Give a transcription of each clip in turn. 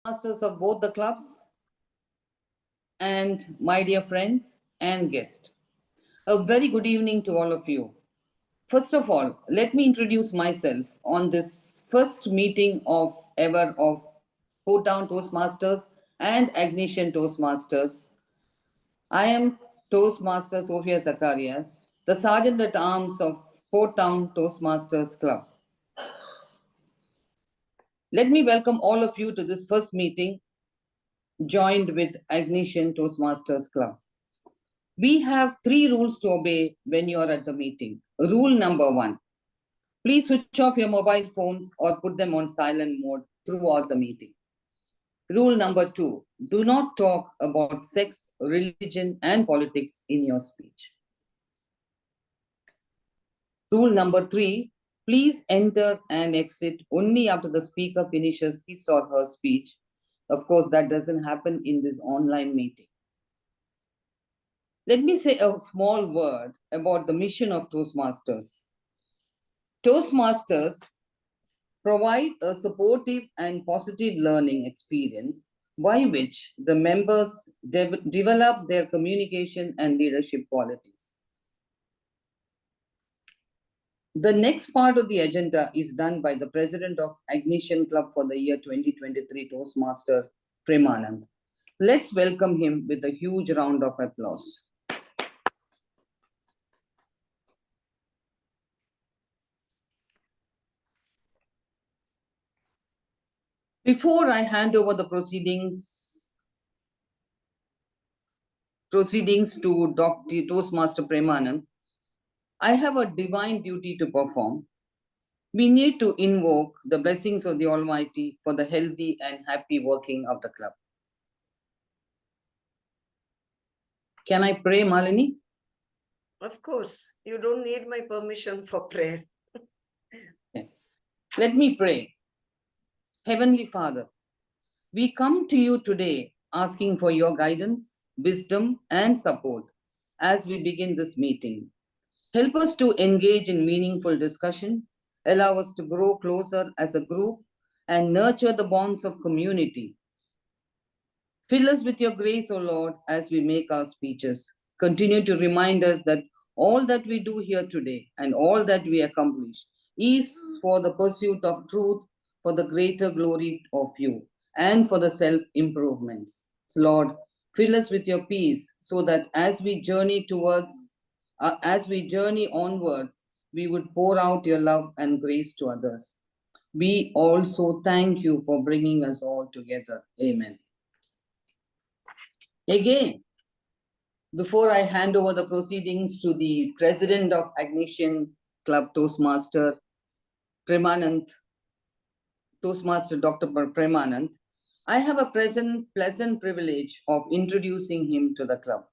Masters of both the clubs, and my dear friends and guests. A very good evening to all of you. First of all, let me introduce myself on this first meeting of ever of PortTown Toastmasters and Agnesian Toastmasters. I am Toastmaster Sophia Zacharias, the Sergeant at Arms of PortTown Toastmasters Club. Let me welcome all of you to this first meeting joined with Agnesian Toastmasters Club. We have 3 rules to obey when you are at the meeting. Rule number 1, please switch off your mobile phones or put them on silent mode throughout the meeting. Rule number 2, do not talk about sex, religion, and politics in your speech. Rule number 3, please enter and exit only after the speaker finishes his or her speech. Of course, that doesn't happen in this online meeting. Let me say a small word about the mission of Toastmasters. Toastmasters provide a supportive and positive learning experience by which the members develop their communication and leadership qualities. The next part of the agenda is done by the President of Agnesian Club for the year 2023, Toastmaster Premanand. Let's welcome him with a huge round of applause. Before I hand over the proceedings to Dr. Toastmaster Premanand, I have a divine duty to perform. We need to invoke the blessings of the Almighty for the healthy and happy working of the club. Can I pray, Malini? Of course, you don't need my permission for prayer. Let me pray. Heavenly Father, we come to you today asking for your guidance, wisdom, and support as we begin this meeting. Help us to engage in meaningful discussion, allow us to grow closer as a group, and nurture the bonds of community. Fill us with your grace, O Lord, as we make our speeches. Continue to remind us that all that we do here today and all that we accomplish is for the pursuit of truth, for the greater glory of you, and for the self-improvements. Lord, fill us with your peace so that as we journey onwards, we would pour out your love and grace to others. We also thank you for bringing us all together. Amen. Again, before I hand over the proceedings to the President of Agnesian Club, Toastmaster Premanand, Toastmaster Dr. Premanand, I have a pleasant privilege of introducing him to the club.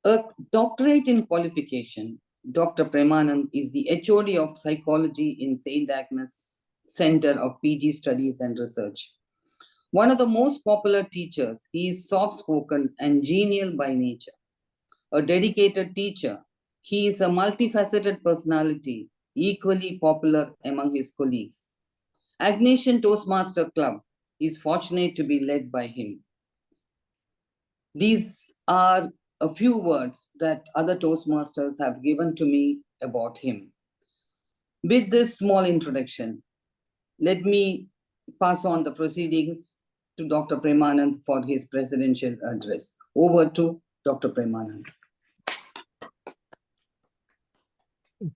A doctorate in qualification, Dr. Premanand is the HOD of Psychology in St. Agnes Center of PG Studies and Research. One of the most popular teachers, he is soft-spoken and genial by nature. A dedicated teacher, he is a multifaceted personality, equally popular among his colleagues. Agnesian Toastmaster Club is fortunate to be led by him. These are a few words that other Toastmasters have given to me about him. With this small introduction, let me pass on the proceedings to Dr. Premanand for his presidential address. Over to Dr. Premanand.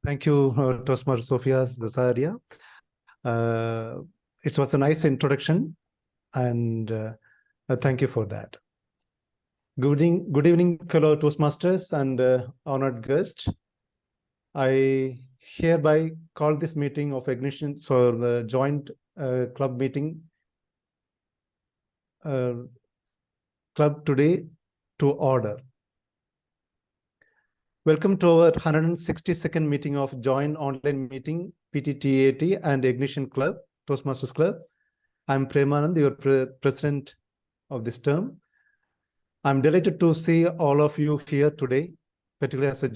Thank you, Toastmaster Sophia Zazaria. It was a nice introduction, and thank you for that. Good evening, fellow Toastmasters and honored guests. I hereby call this meeting of Agnesian, so the joint club meeting club today to order. Welcome to our 162nd meeting of joint online meeting PTTAT and Agnesian Club, Toastmasters Club. I'm Premanand, your president of this term. I'm delighted to see all of you here today, particularly as a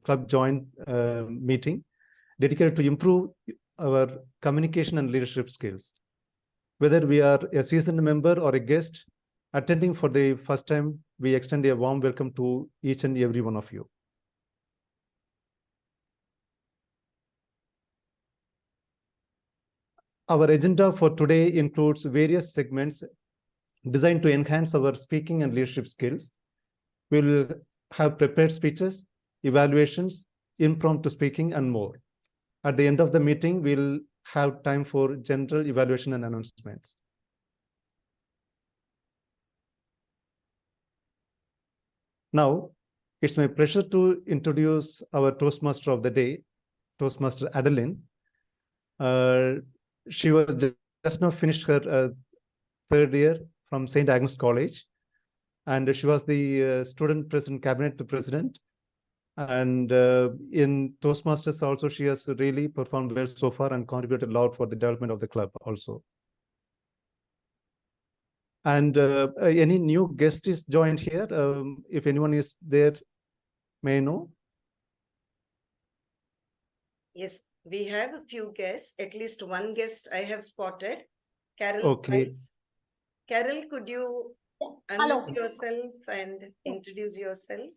club joint meeting dedicated to improve our communication and leadership skills. Whether we are a seasoned member or a guest attending for the first time, we extend a warm welcome to each and every one of you. Our agenda for today includes various segments designed to enhance our speaking and leadership skills. We will have prepared speeches, evaluations, impromptu speaking, and more. At the end of the meeting, we'll have time for general evaluation and announcements. Now, it's my pleasure to introduce our Toastmaster of the day, Toastmaster Adeline. She was just now finished her third year from St. Agnes College, and she was the student president, cabinet president. And in Toastmasters also, she has really performed well so far and contributed a lot for the development of the club also. And any new guest is joined here? If anyone is there, may I know? Yes, we have a few guests. At least one guest I have spotted. Carol Okay. Price. Carol, could you Hello. unmute yourself and introduce yourself?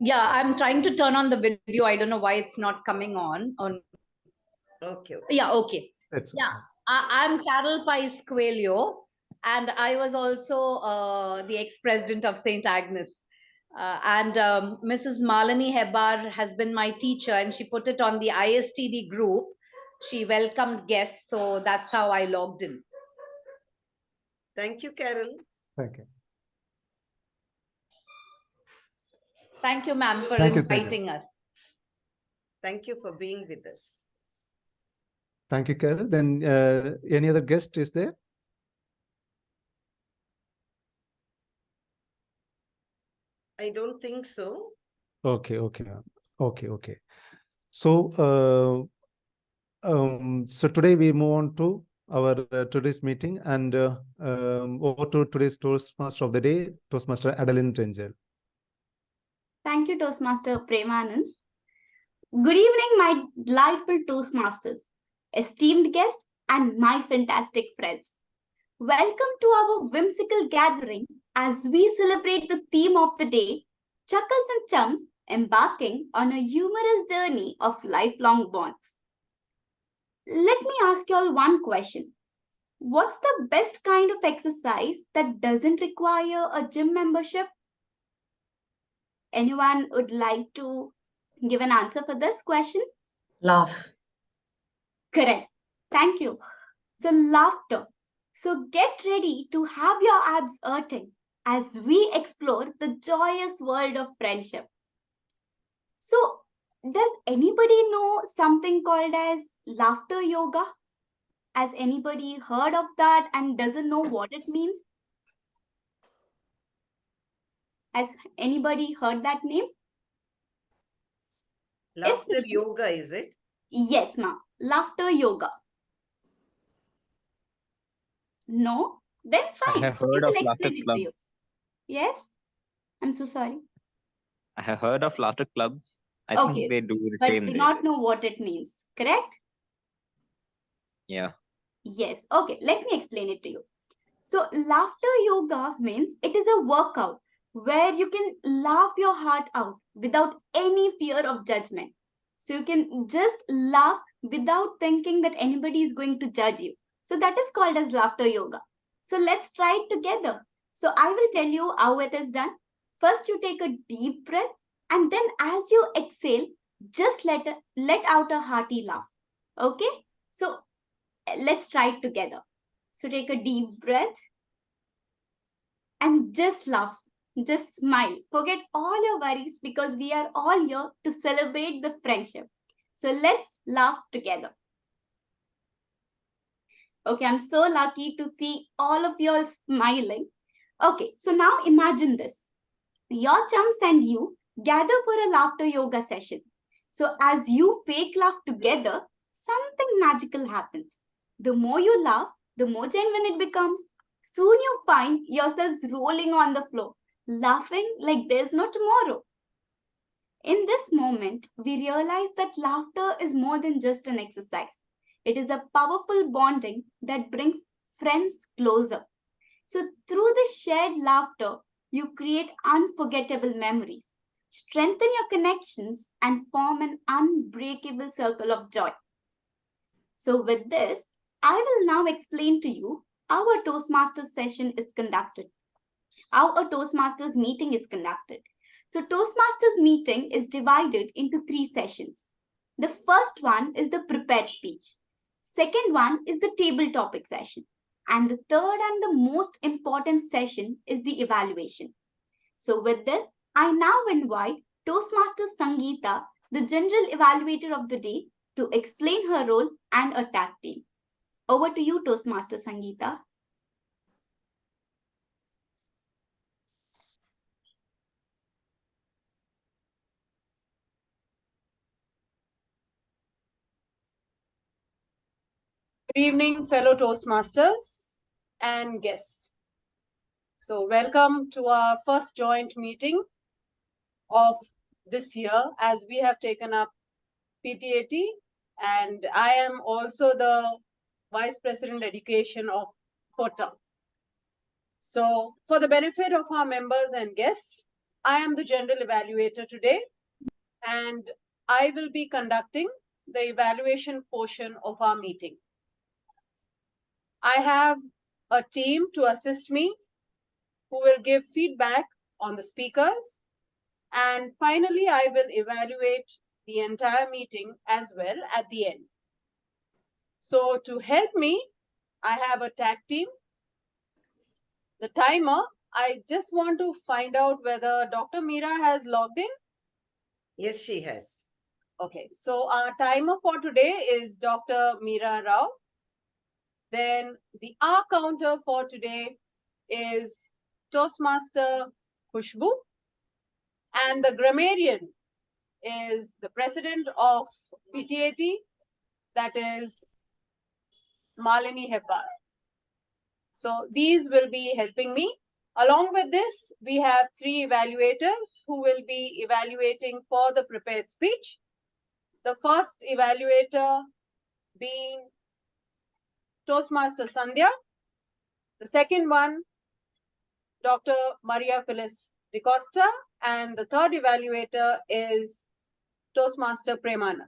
Yeah, I'm trying to turn on the video. I don't know why it's not coming on. Okay. Yeah, okay. That's Yeah, I'm Carol Pais Coelho, and I was also the ex-president of St. Agnes. And Mrs. Malini Hebar has been my teacher, and she put it on the ISTD group. She welcomed guests, so that's how I logged in. Thank you, Carol. Thank you. Thank you, ma'am, for Thank you. inviting us. Thank you for being with us. Thank you, Carol. Then any other guest is there? I don't think so. Okay. So, so today we move on to our today's meeting, and over to today's Toastmaster of the day, Toastmaster Adeline Rangel. Thank you, Toastmaster Premanand. Good evening, my delightful Toastmasters, esteemed guests, and my fantastic friends. Welcome to our whimsical gathering as we celebrate the theme of the day, Chuckles and Chums, embarking on a humorous journey of lifelong bonds. Let me ask you all one question. What's the best kind of exercise that doesn't require a gym membership? Anyone would like to give an answer for this question? Laugh. Correct. Thank you. So laughter. So get ready to have your abs hurting as we explore the joyous world of friendship. So does anybody know something called as laughter yoga? Has anybody heard of that and doesn't know what it means? Has anybody heard that name? Laughter yoga, is it? Yes, ma'am. Laughter yoga. No? Then fine. I have heard I of can laughter explain it to you. clubs. Yes? I'm so sorry. I have heard of laughter clubs. I Okay, think they do the but same do thing. not know what it means, correct? Yeah. Yes. Okay, let me explain it to you. So laughter yoga means it is a workout where you can laugh your heart out without any fear of judgment. So you can just laugh without thinking that anybody is going to judge you. So that is called as laughter yoga. So let's try it together. So I will tell you how it is done. First, you take a deep breath, and then as you exhale, just let out a hearty laugh. Okay? So let's try it together. So take a deep breath and just laugh. Just smile. Forget all your worries because we are all here to celebrate the friendship. So let's laugh together. Okay, I'm so lucky to see all of you all smiling. Okay, so now imagine this. Your chums and you gather for a laughter yoga session. So as you fake laugh together, something magical happens. The more you laugh, the more genuine it becomes. Soon you find yourselves rolling on the floor, laughing like there's no tomorrow. In this moment, we realize that laughter is more than just an exercise. It is a powerful bonding that brings friends closer. So, through this shared laughter, you create unforgettable memories, strengthen your connections, and form an unbreakable circle of joy. So, with this, I will now explain to you how a Toastmasters session is conducted, how a Toastmasters meeting is conducted. So, Toastmasters meeting is divided into 3 sessions. The first one is the prepared speech. Second one is the table topic session. And the third and the most important session is the evaluation. So with this, I now invite Toastmaster Sangeeta, the general evaluator of the day, to explain her role and a tag team. Over to you, Toastmaster Sangeeta. Good evening, fellow Toastmasters and guests. So welcome to our first joint meeting of this year as we have taken up PTAT, and I am also the Vice President Education of PortTown. So for the benefit of our members and guests, I am the General Evaluator today, and I will be conducting the evaluation portion of our meeting. I have a team to assist me who will give feedback on the speakers. And finally, I will evaluate the entire meeting as well at the end. So to help me, I have a tag team. The timer, I just want to find out whether Dr. Meera has logged in. Yes, she has. Okay, so our timer for today is Dr. Meera Rao. Then the R counter for today is Toastmaster Khushbu. And the grammarian is the president of PTAT, that is Malini Hebbar. So these will be helping me. Along with this, we have 3 evaluators who will be evaluating for the prepared speech. The first evaluator being Toastmaster Sandhya. The second one, Dr. Maria Phyllis DeCosta. And the third evaluator is Toastmaster Premanand.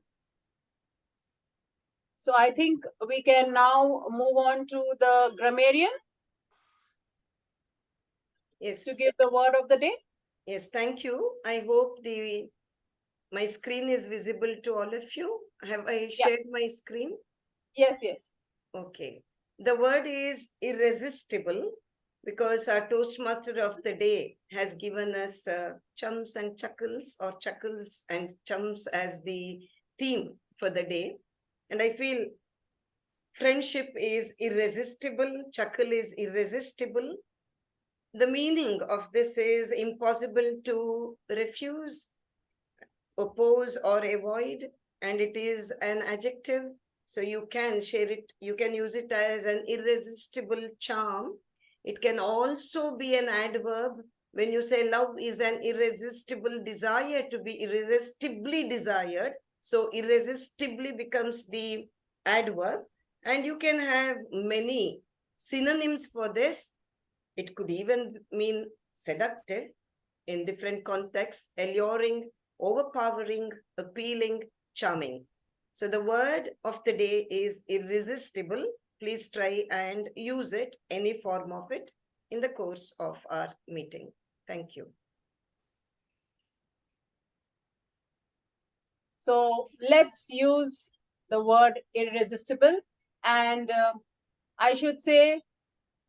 So I think we can now move on to the grammarian. Yes. To give the word of the day. Yes, thank you. I hope my screen is visible to all of you. Have I shared my screen? Yes, yes. Okay. The word is irresistible because our Toastmaster of the day has given us Chums and Chuckles, or Chuckles and Chums as the theme for the day. And I feel friendship is irresistible, chuckle is irresistible. The meaning of this is impossible to refuse, oppose, or avoid, and it is an adjective. So you can share it, you can use it as an irresistible charm. It can also be an adverb. When you say love is an irresistible desire to be irresistibly desired, so irresistibly becomes the adverb. And you can have many synonyms for this. It could even mean seductive in different contexts, alluring, overpowering, appealing, charming. So the word of the day is irresistible. Please try and use it, any form of it, in the course of our meeting. Thank you. So let's use the word irresistible. And I should say,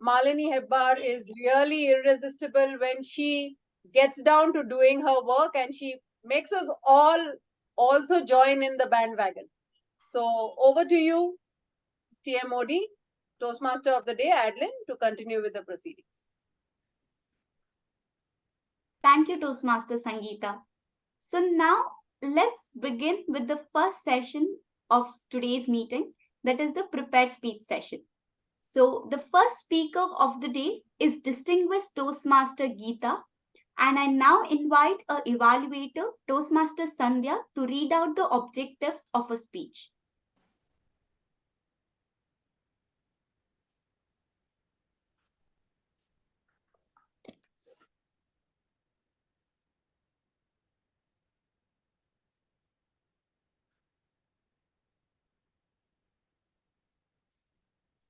Malini Hebbar is really irresistible when she gets down to doing her work, and she makes us all also join in the bandwagon. So over to you, TMOD, Toastmaster of the Day, Adeline, to continue with the proceedings. Thank you, Toastmaster Sangeeta. So now let's begin with the first session of today's meeting, that is the prepared speech session. So the first speaker of the day is distinguished Toastmaster Geeta, and I now invite a evaluator, Toastmaster Sandhya, to read out the objectives of a speech.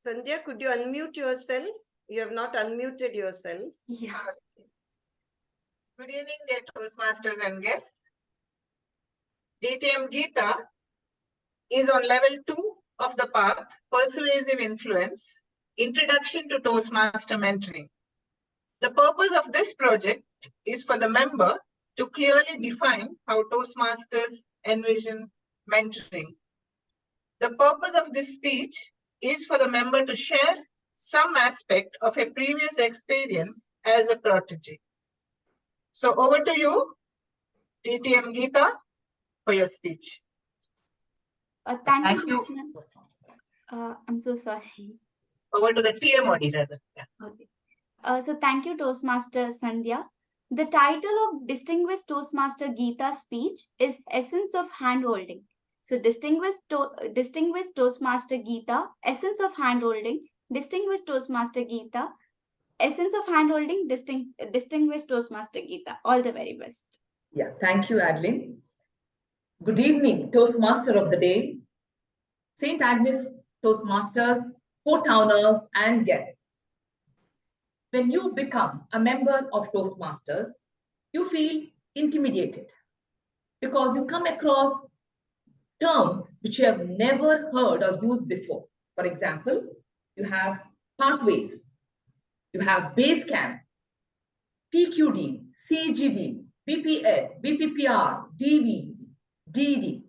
Sandhya, could you unmute yourself? You have not unmuted yourself. Yeah. Good evening, dear Toastmasters and guests. DTM Geeta is on level 2 of the path, Persuasive Influence, Introduction to Toastmaster Mentoring. The purpose of this project is for the member to clearly define how Toastmasters envision mentoring. The purpose of this speech is for the member to share some aspect of a previous experience as a protege. So over to you, DTM Geeta, for your speech. Thank you. I'm so sorry. Over to the TMOD rather. Yeah. Okay. So thank you, Toastmaster Sandhya. The title of Distinguished Toastmaster Geeta's speech is Essence of Handholding. So Distinguished Toastmaster Geeta, Essence of Handholding, Distinguished Toastmaster Geeta, Essence of Handholding, Distinguished Toastmaster Geeta. All the very best. Yeah, thank you, Adeline. Good evening, Toastmaster of the day, St. Agnes Toastmasters, PortTowners, and guests. When you become a member of Toastmasters, you feel intimidated because you come across terms which you have never heard or used before. For example, you have pathways, you have base camp, PQD, CGD, BPEd, BPPR, DV, DD.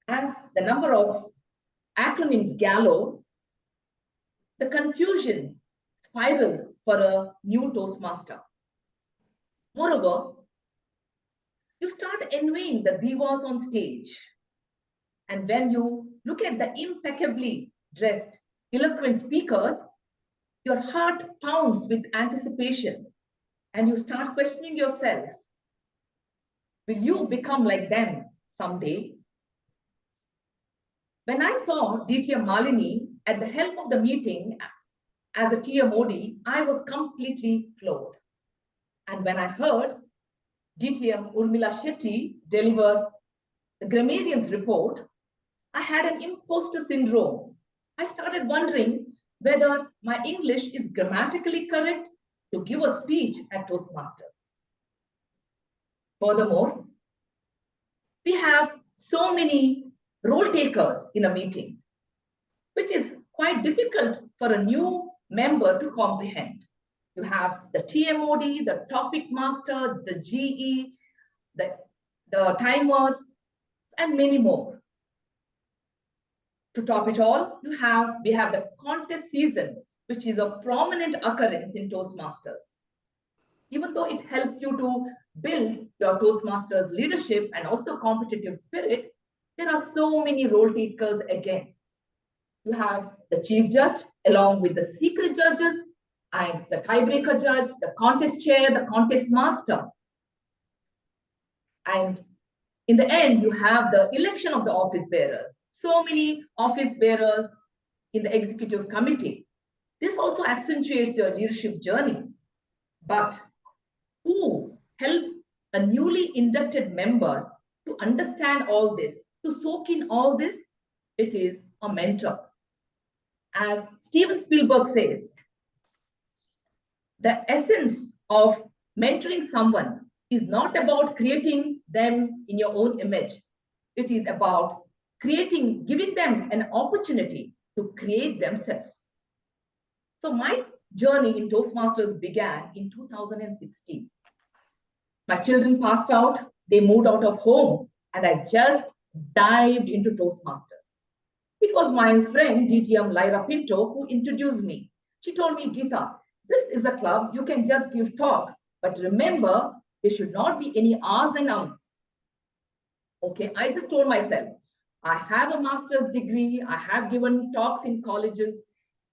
As the number of acronyms gallow, the confusion spirals for a new Toastmaster. Moreover, you start envying the divas on stage. And when you look at the impeccably dressed, eloquent speakers, your heart pounds with anticipation and you start questioning yourself. Will you become like them someday? When I saw DTM Malini at the helm of the meeting as a TMOD, I was completely floored. And when I heard DTM Urmila Shetty deliver the grammarian's report, I had an imposter syndrome. I started wondering whether my English is grammatically correct to give a speech at Toastmasters. Furthermore, we have so many role takers in a meeting, which is quite difficult for a new member to comprehend. You have the TMOD, the topic master, the GE, the timer, and many more. To top it all, we have the contest season, which is a prominent occurrence in Toastmasters. Even though it helps you to build your Toastmasters leadership and also competitive spirit, there are so many role takers again. You have the chief judge along with the secret judges and the tiebreaker judge, the contest chair, the contest master. And in the end, you have the election of the office bearers. So many office bearers in the executive committee. This also accentuates your leadership journey. But who helps a newly inducted member to understand all this, to soak in all this? It is a mentor. As Steven Spielberg says, the essence of mentoring someone is not about creating them in your own image. It is about giving them an opportunity to create themselves. So my journey in Toastmasters began in 2016. My children passed out, they moved out of home, and I just dived into Toastmasters. It was my friend DTM Lyra Pinto who introduced me. She told me, Geeta, this is a club, you can just give talks, but remember, there should not be any ahs and ums. Okay, I just told myself, I have a master's degree. I have given talks in colleges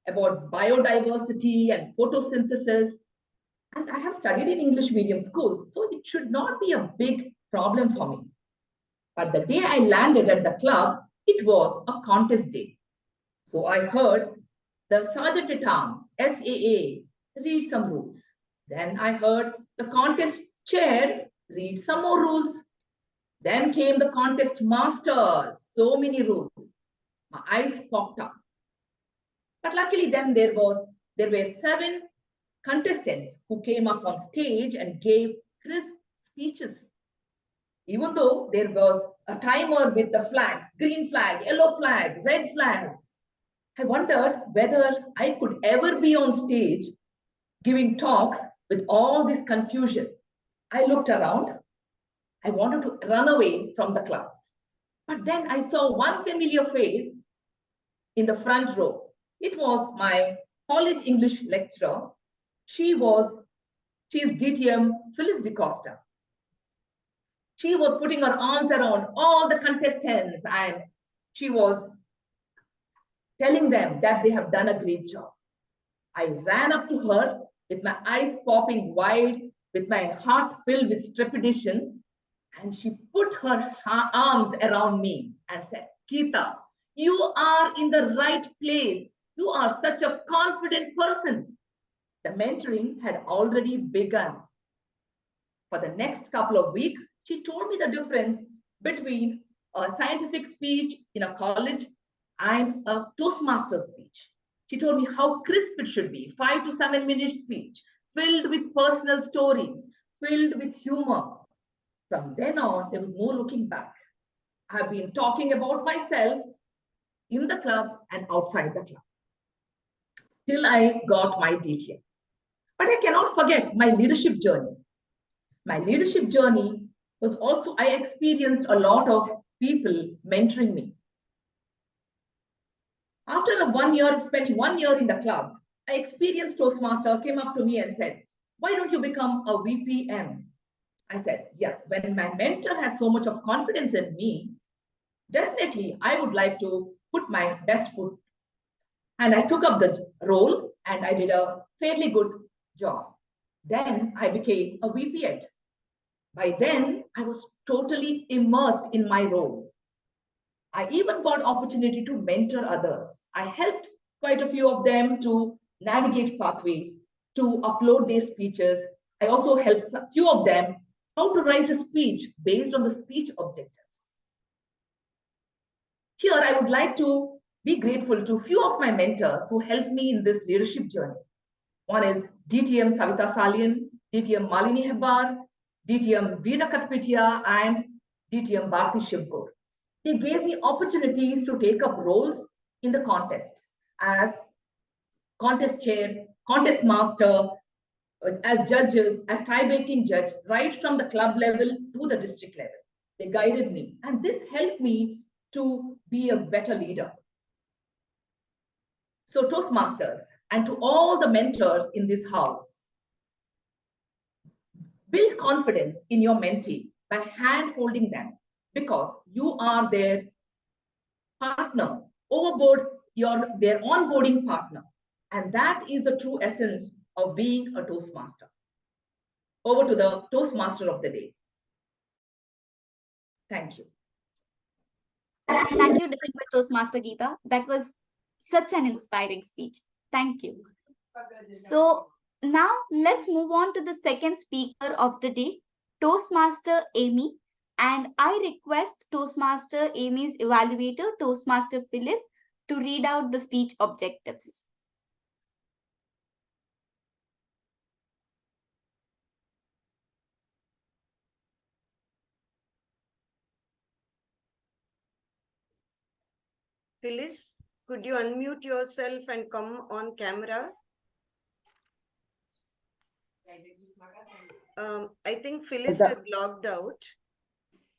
about biodiversity and photosynthesis. And I have studied in English medium schools, so it should not be a big problem for me. But the day I landed at the club, it was a contest day. So I heard the Sergeant at Arms, SAA, read some rules. Then I heard the contest chair read some more rules. Then came the contest master, so many rules. My eyes popped up. But luckily then there were 7 contestants who came up on stage and gave crisp speeches. Even though there was a timer with the flags, green flag, yellow flag, red flag, I wondered whether I could ever be on stage giving talks with all this confusion. I looked around. I wanted to run away from the club. But then I saw one familiar face in the front row. It was my college English lecturer. She is DTM Phyllis DeCosta. She was putting her arms around all the contestants and she was telling them that they have done a great job. I ran up to her with my eyes popping wide, with my heart filled with trepidation, and she put her arms around me and said, "Geeta, you are in the right place. You are such a confident person." The mentoring had already begun. For the next couple of weeks, she told me the difference between a scientific speech in a college and a Toastmasters speech. She told me how crisp it should be, 5 to 7 minute speech, filled with personal stories, filled with humor. From then on, there was no looking back. I have been talking about myself in the club and outside the club till I got my DTM. But I cannot forget my leadership journey. My leadership journey was also, I experienced a lot of people mentoring me. After spending 1 year in the club, I experienced Toastmaster came up to me and said, "Why don't you become a VPM?" I said, "Yeah, when my mentor has so much of confidence in me, definitely I would like to put my best foot." And I took up the role and I did a fairly good job. Then I became a VP. By then, I was totally immersed in my role. I even got opportunity to mentor others. I helped quite a few of them to navigate pathways, to upload their speeches. I also helped a few of them how to write a speech based on the speech objectives. Here, I would like to be grateful to a few of my mentors who helped me in this leadership journey. One is DTM Savita Salian, DTM Malini Hebbar, DTM Veena Katpitia, and DTM Bharti Shivkur. They gave me opportunities to take up roles in the contests as contest chair, contest master, as judges, as tie-breaking judge, right from the club level to the district level. They guided me, and this helped me to be a better leader. So Toastmasters, and to all the mentors in this house, build confidence in your mentee by hand-holding them, because you are their partner, their onboarding partner. And that is the true essence of being a Toastmaster. Over to the Toastmaster of the day. Thank you. Thank you, distinguished Toastmaster Geeta. That was such an inspiring speech. Thank you. So now let's move on to the second speaker of the day, Toastmaster Amy. And I request Toastmaster Amy's evaluator, Toastmaster Phyllis, to read out the speech objectives. Phyllis, could you unmute yourself and come on camera? I think Phyllis has logged out.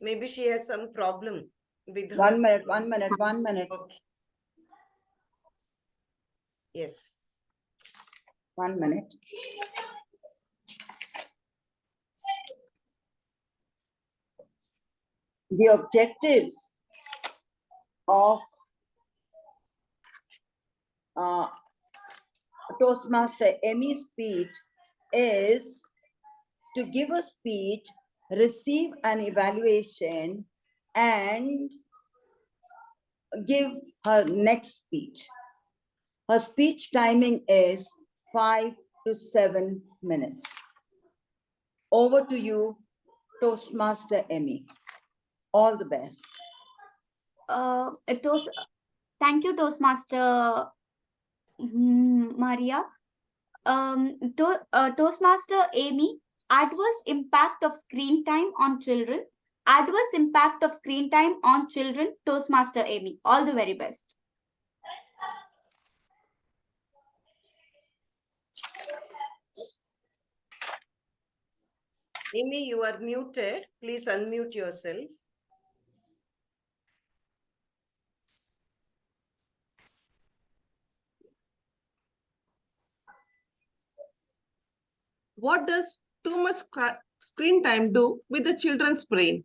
Maybe she has some problem with her. 1 minute, 1 minute, 1 minute. Okay. Yes. 1 minute. The objectives of Toastmaster Emmy's speech is to give a speech, receive an evaluation, and give her next speech. Her speech timing is 5 to 7 minutes. Over to you, Toastmaster Emmy. All the best. Thank you, Toastmaster Maria. Toastmaster Amy, adverse impact of screen time on children. Adverse impact of screen time on children, Toastmaster Amy. All the very best. Amy, you are muted. Please unmute yourself. What does too much screen time do with the children's brain?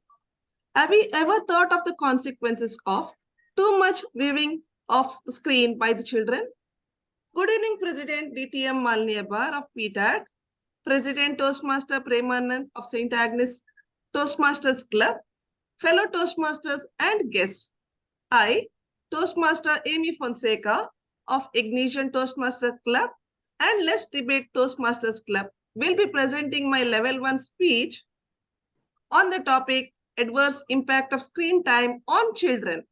Have you ever thought of the consequences of too much viewing of the screen by the children? Good evening, President TM Malini of PTAD, President Toastmaster Premanand of St. Agnes Toastmasters Club, fellow Toastmasters and guests. I, Toastmaster Amy Fonseca of Agnesian Toastmasters Club and Let's Debate Toastmasters Club will be presenting my level 1 speech on the topic adverse impact of screen time on children.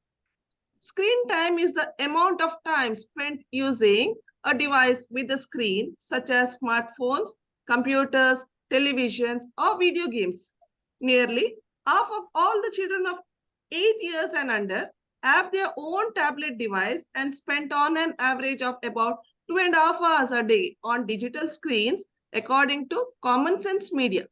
Screen time is the amount of time spent using a device with a screen such as smartphones, computers, televisions, or video games. Nearly half of all the children of 8 years and under have their own tablet device and spend on an average of about 2.5 hours a day on digital screens, according to Common Sense Media.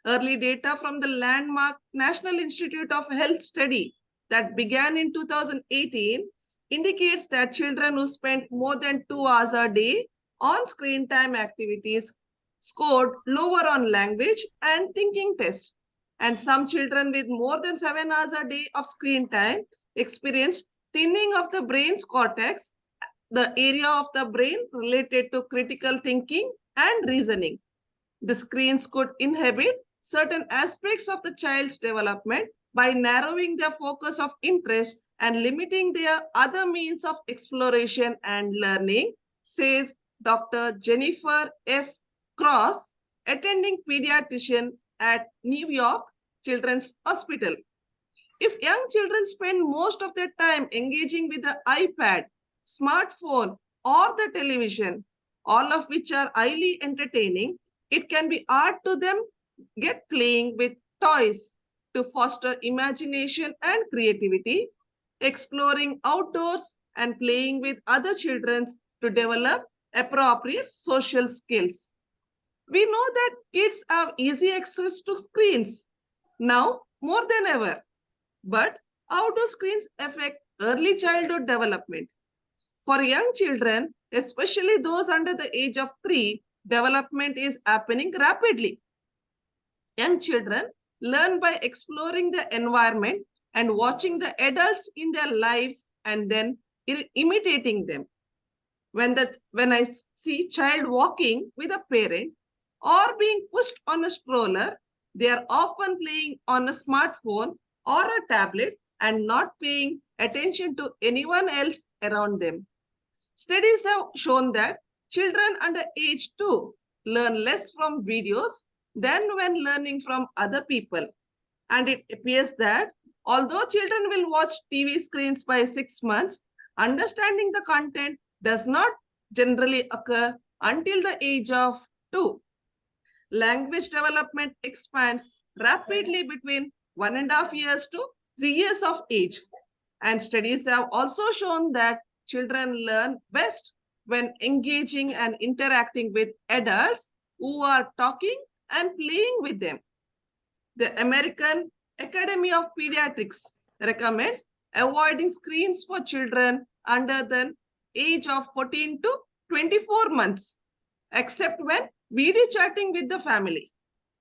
Early data from the landmark National Institute of Health study that began in 2018 indicates that children who spent more than 2 hours a day on screen time activities scored lower on language and thinking tests. And some children with more than 7 hours a day of screen time experienced thinning of the brain's cortex, the area of the brain related to critical thinking and reasoning. The screens could inhibit certain aspects of the child's development by narrowing their focus of interest and limiting their other means of exploration and learning, says Dr. Jennifer F. Cross, attending pediatrician at New York Children's Hospital. If young children spend most of their time engaging with the iPad, smartphone, or the television, all of which are highly entertaining, it can be hard to them get playing with toys to foster imagination and creativity, exploring outdoors and playing with other children to develop appropriate social skills. We know that kids have easy access to screens now more than ever. But how do screens affect early childhood development? For young children, especially those under the age of 3, development is happening rapidly. Young children learn by exploring the environment and watching the adults in their lives and then imitating them. When I see child walking with a parent or being pushed on a stroller, they are often playing on a smartphone or a tablet and not paying attention to anyone else around them. Studies have shown that children under age 2 learn less from videos than when learning from other people. And it appears that although children will watch TV screens by 6 months, understanding the content does not generally occur until the age of 2. Language development expands rapidly between 1.5 years to 3 years of age. And studies have also shown that children learn best when engaging and interacting with adults who are talking and playing with them. The American Academy of Pediatrics recommends avoiding screens for children under the age of 14 to 24 months, except when video chatting with the family.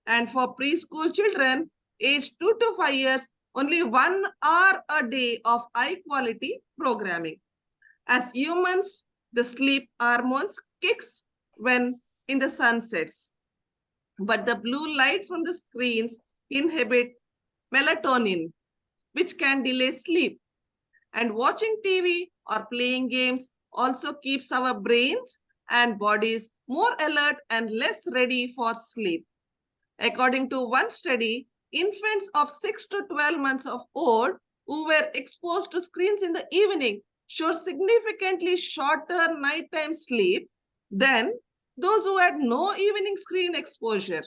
And for preschool children aged 2 to 5 years, only 1 hour a day of high quality programming. As humans, the sleep hormones kicks when in the sun sets. But the blue light from the screens inhibit melatonin, which can delay sleep. And watching TV or playing games also keeps our brains and bodies more alert and less ready for sleep. According to one study, infants of 6 to 12 months of old who were exposed to screens in the evening showed significantly shorter nighttime sleep than those who had no evening screen exposure.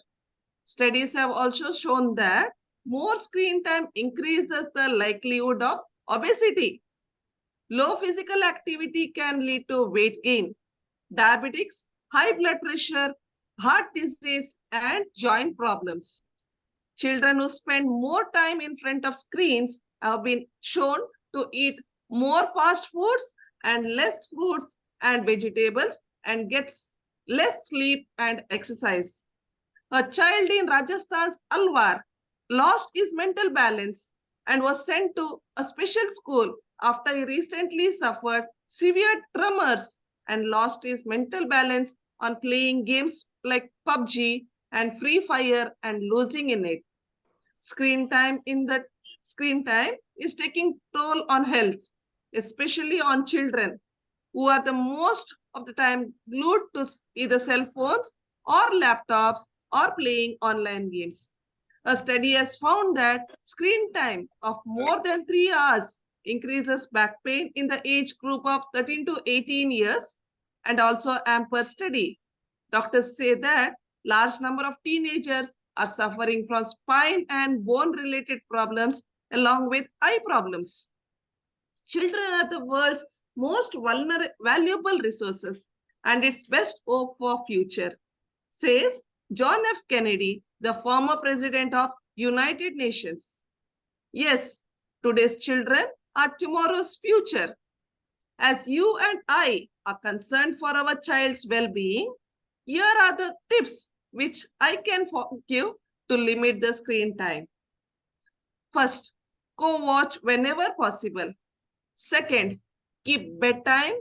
Studies have also shown that more screen time increases the likelihood of obesity. Low physical activity can lead to weight gain, diabetics, high blood pressure, heart disease, and joint problems. Children who spend more time in front of screens have been shown to eat more fast foods and less fruits and vegetables and gets less sleep and exercise. A child in Rajasthan's Alwar lost his mental balance and was sent to a special school after he recently suffered severe tremors and lost his mental balance on playing games like PUBG and Free Fire and losing in it. Screen time is taking toll on health, especially on children who are the most of the time glued to either cell phones or laptops or playing online games. A study has found that screen time of more than 3 hours increases back pain in the age group of 13 to 18 years and also hampers study. Doctors say that large number of teenagers are suffering from spine and bone related problems along with eye problems. Children are the world's most valuable resources and its best hope for future, says John F. Kennedy, the former president of United Nations. Yes, today's children are tomorrow's future. As you and I are concerned for our child's well-being, here are the tips which I can give to limit the screen time. First, co-watch whenever possible. Second, keep bedtime,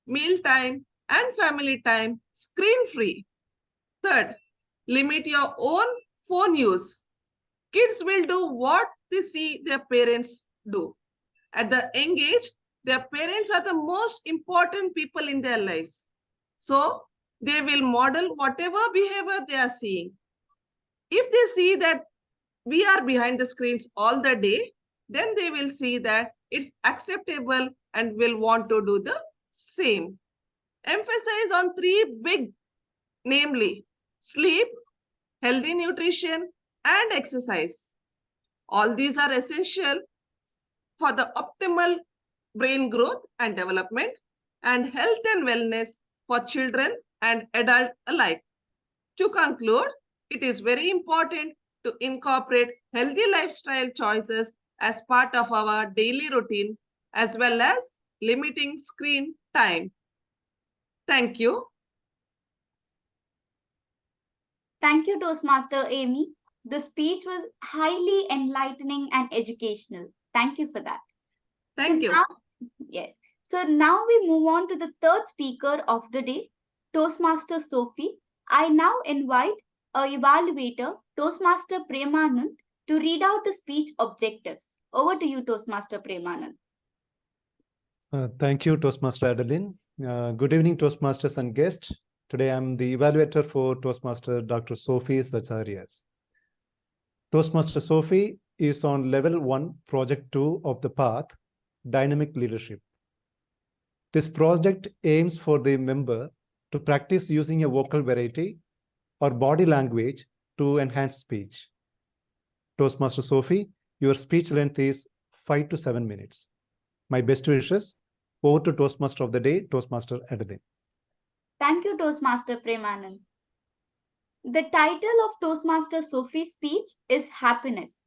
meal time, and family time screen-free. Third, limit your own phone use. Kids will do what they see their parents do. At the young age, their parents are the most important people in their lives. So, they will model whatever behavior they are seeing. If they see that we are behind the screens all the day, then they will see that it's acceptable and will want to do the same. Emphasize on 3 big, namely sleep, healthy nutrition, and exercise. All these are essential for the optimal brain growth and development and health and wellness for children and adults alike. To conclude, it is very important to incorporate healthy lifestyle choices as part of our daily routine, as well as limiting screen time. Thank you. Thank you, Toastmaster Amy. The speech was highly enlightening and educational. Thank you for that. Thank you. Now, yes. So now we move on to the third speaker of the day, Toastmaster Sophie. I now invite our evaluator, Toastmaster Premanand, to read out the speech objectives. Over to you, Toastmaster Premanand. Thank you, Toastmaster Adeline. Good evening, Toastmasters and guests. Today, I'm the evaluator for Toastmaster Dr. Sophie Zacharias. Toastmaster Sophie is on Level 1, Project 2 of the Path, Dynamic Leadership. This project aims for the member to practice using a vocal variety or body language to enhance speech. Toastmaster Sophie, your speech length is 5 to 7 minutes. My best wishes. Over to Toastmaster of the Day, Toastmaster Adeline. Thank you, Toastmaster Premanand. The title of Toastmaster Sophie's speech is Happiness.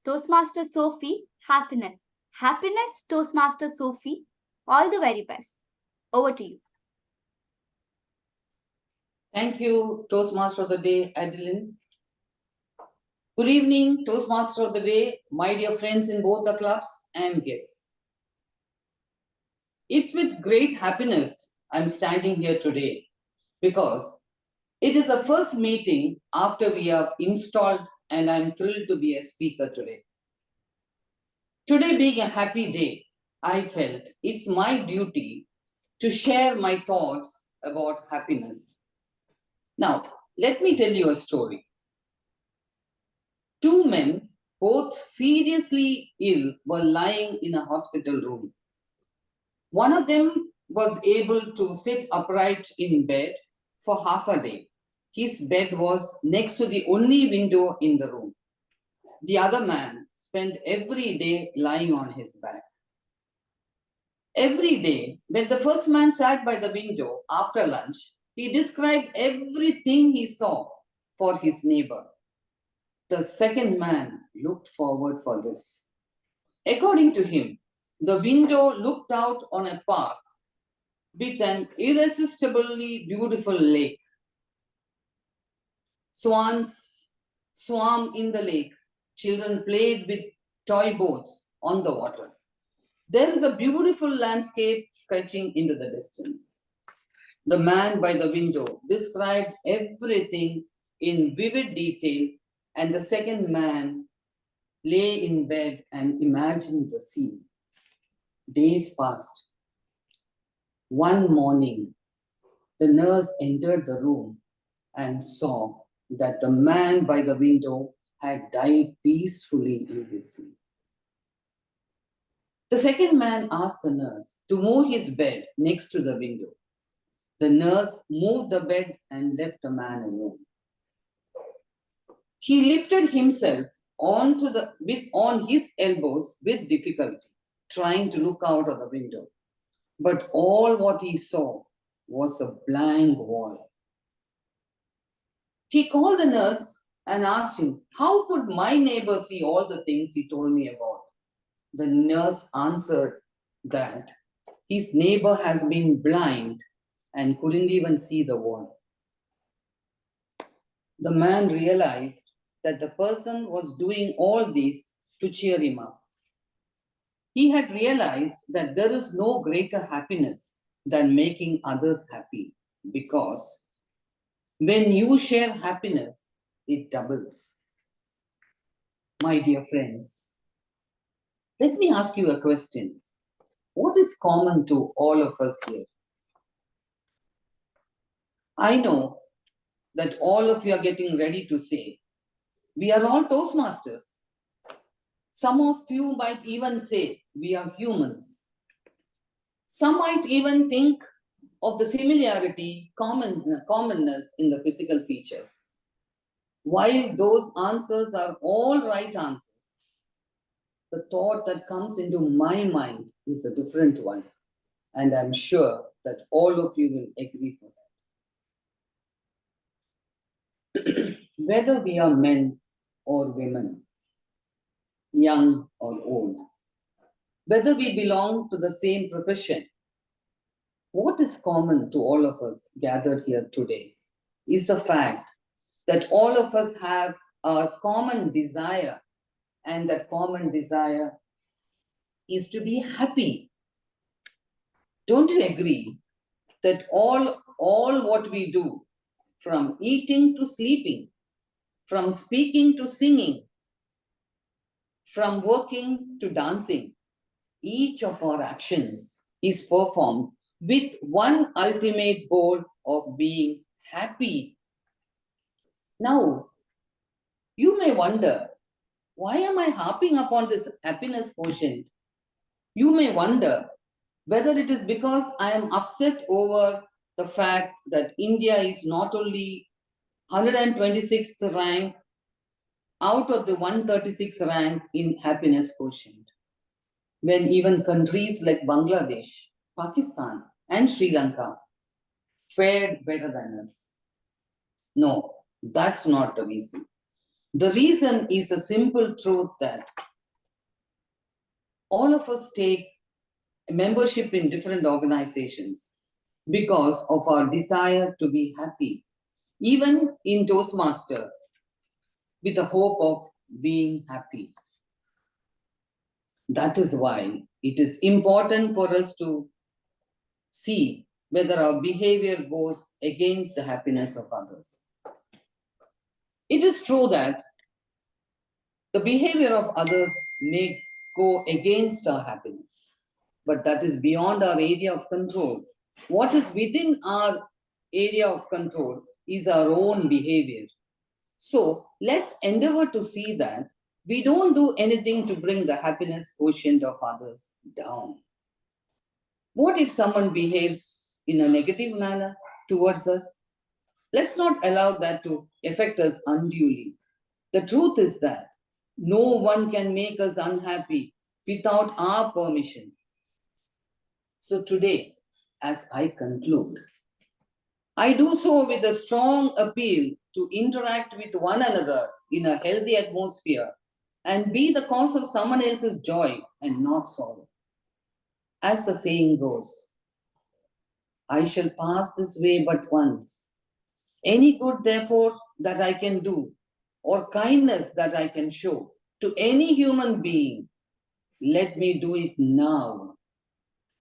Toastmaster Sophie, happiness. Happiness, Toastmaster Sophie. All the very best. Over to you. Thank you, Toastmaster of the Day, Adeline. Good evening, Toastmaster of the Day, my dear friends in both the clubs and guests. It's with great happiness I'm standing here today because it is the first meeting after we have installed, and I'm thrilled to be a speaker today. Today being a happy day, I felt it's my duty to share my thoughts about happiness. Now, let me tell you a story. Two men, both seriously ill, were lying in a hospital room. One of them was able to sit upright in bed for half a day. His bed was next to the only window in the room. The other man spent every day lying on his back. Every day, when the first man sat by the window after lunch, he described everything he saw for his neighbor. The second man looked forward for this. According to him, the window looked out on a park with an irresistibly beautiful lake. Swans swam in the lake. Children played with toy boats on the water. There is a beautiful landscape stretching into the distance. The man by the window described everything in vivid detail, and the second man lay in bed and imagined the scene. Days passed. One morning, the nurse entered the room and saw that the man by the window had died peacefully in his sleep. The second man asked the nurse to move his bed next to the window. The nurse moved the bed and left the man alone. He lifted himself on his elbows with difficulty, trying to look out of the window. But all what he saw was a blank wall. He called the nurse and asked him, how could my neighbor see all the things he told me about? The nurse answered that his neighbor has been blind and couldn't even see the wall. The man realized that the person was doing all this to cheer him up. He had realized that there is no greater happiness than making others happy, because when you share happiness, it doubles. My dear friends, let me ask you a question. What is common to all of us here? I know that all of you are getting ready to say, we are all Toastmasters. Some of you might even say, we are humans. Some might even think of the similarity, commonness in the physical features. While those answers are all right answers, the thought that comes into my mind is a different one. And I'm sure that all of you will agree for that. Whether we are men or women, young or old, whether we belong to the same profession, what is common to all of us gathered here today is the fact that all of us have a common desire, and that common desire is to be happy. Don't you agree that all what we do, from eating to sleeping, from speaking to singing, from working to dancing, each of our actions is performed with one ultimate goal of being happy? Now, you may wonder, why am I harping upon this happiness quotient? You may wonder whether it is because I am upset over the fact that India is not only 126th rank out of the 136th rank in happiness quotient, when even countries like Bangladesh, Pakistan, and Sri Lanka fared better than us. No, that's not the reason. The reason is a simple truth that all of us take membership in different organizations because of our desire to be happy. Even in Toastmaster, with the hope of being happy. That is why it is important for us to see whether our behavior goes against the happiness of others. It is true that the behavior of others may go against our happiness, but that is beyond our area of control. What is within our area of control is our own behavior. So let's endeavor to see that we don't do anything to bring the happiness quotient of others down. What if someone behaves in a negative manner towards us? Let's not allow that to affect us unduly. The truth is that no one can make us unhappy without our permission. So today, as I conclude, I do so with a strong appeal to interact with one another in a healthy atmosphere and be the cause of someone else's joy and not sorrow. As the saying goes, I shall pass this way but once. Any good, therefore, that I can do, or kindness that I can show to any human being, let me do it now.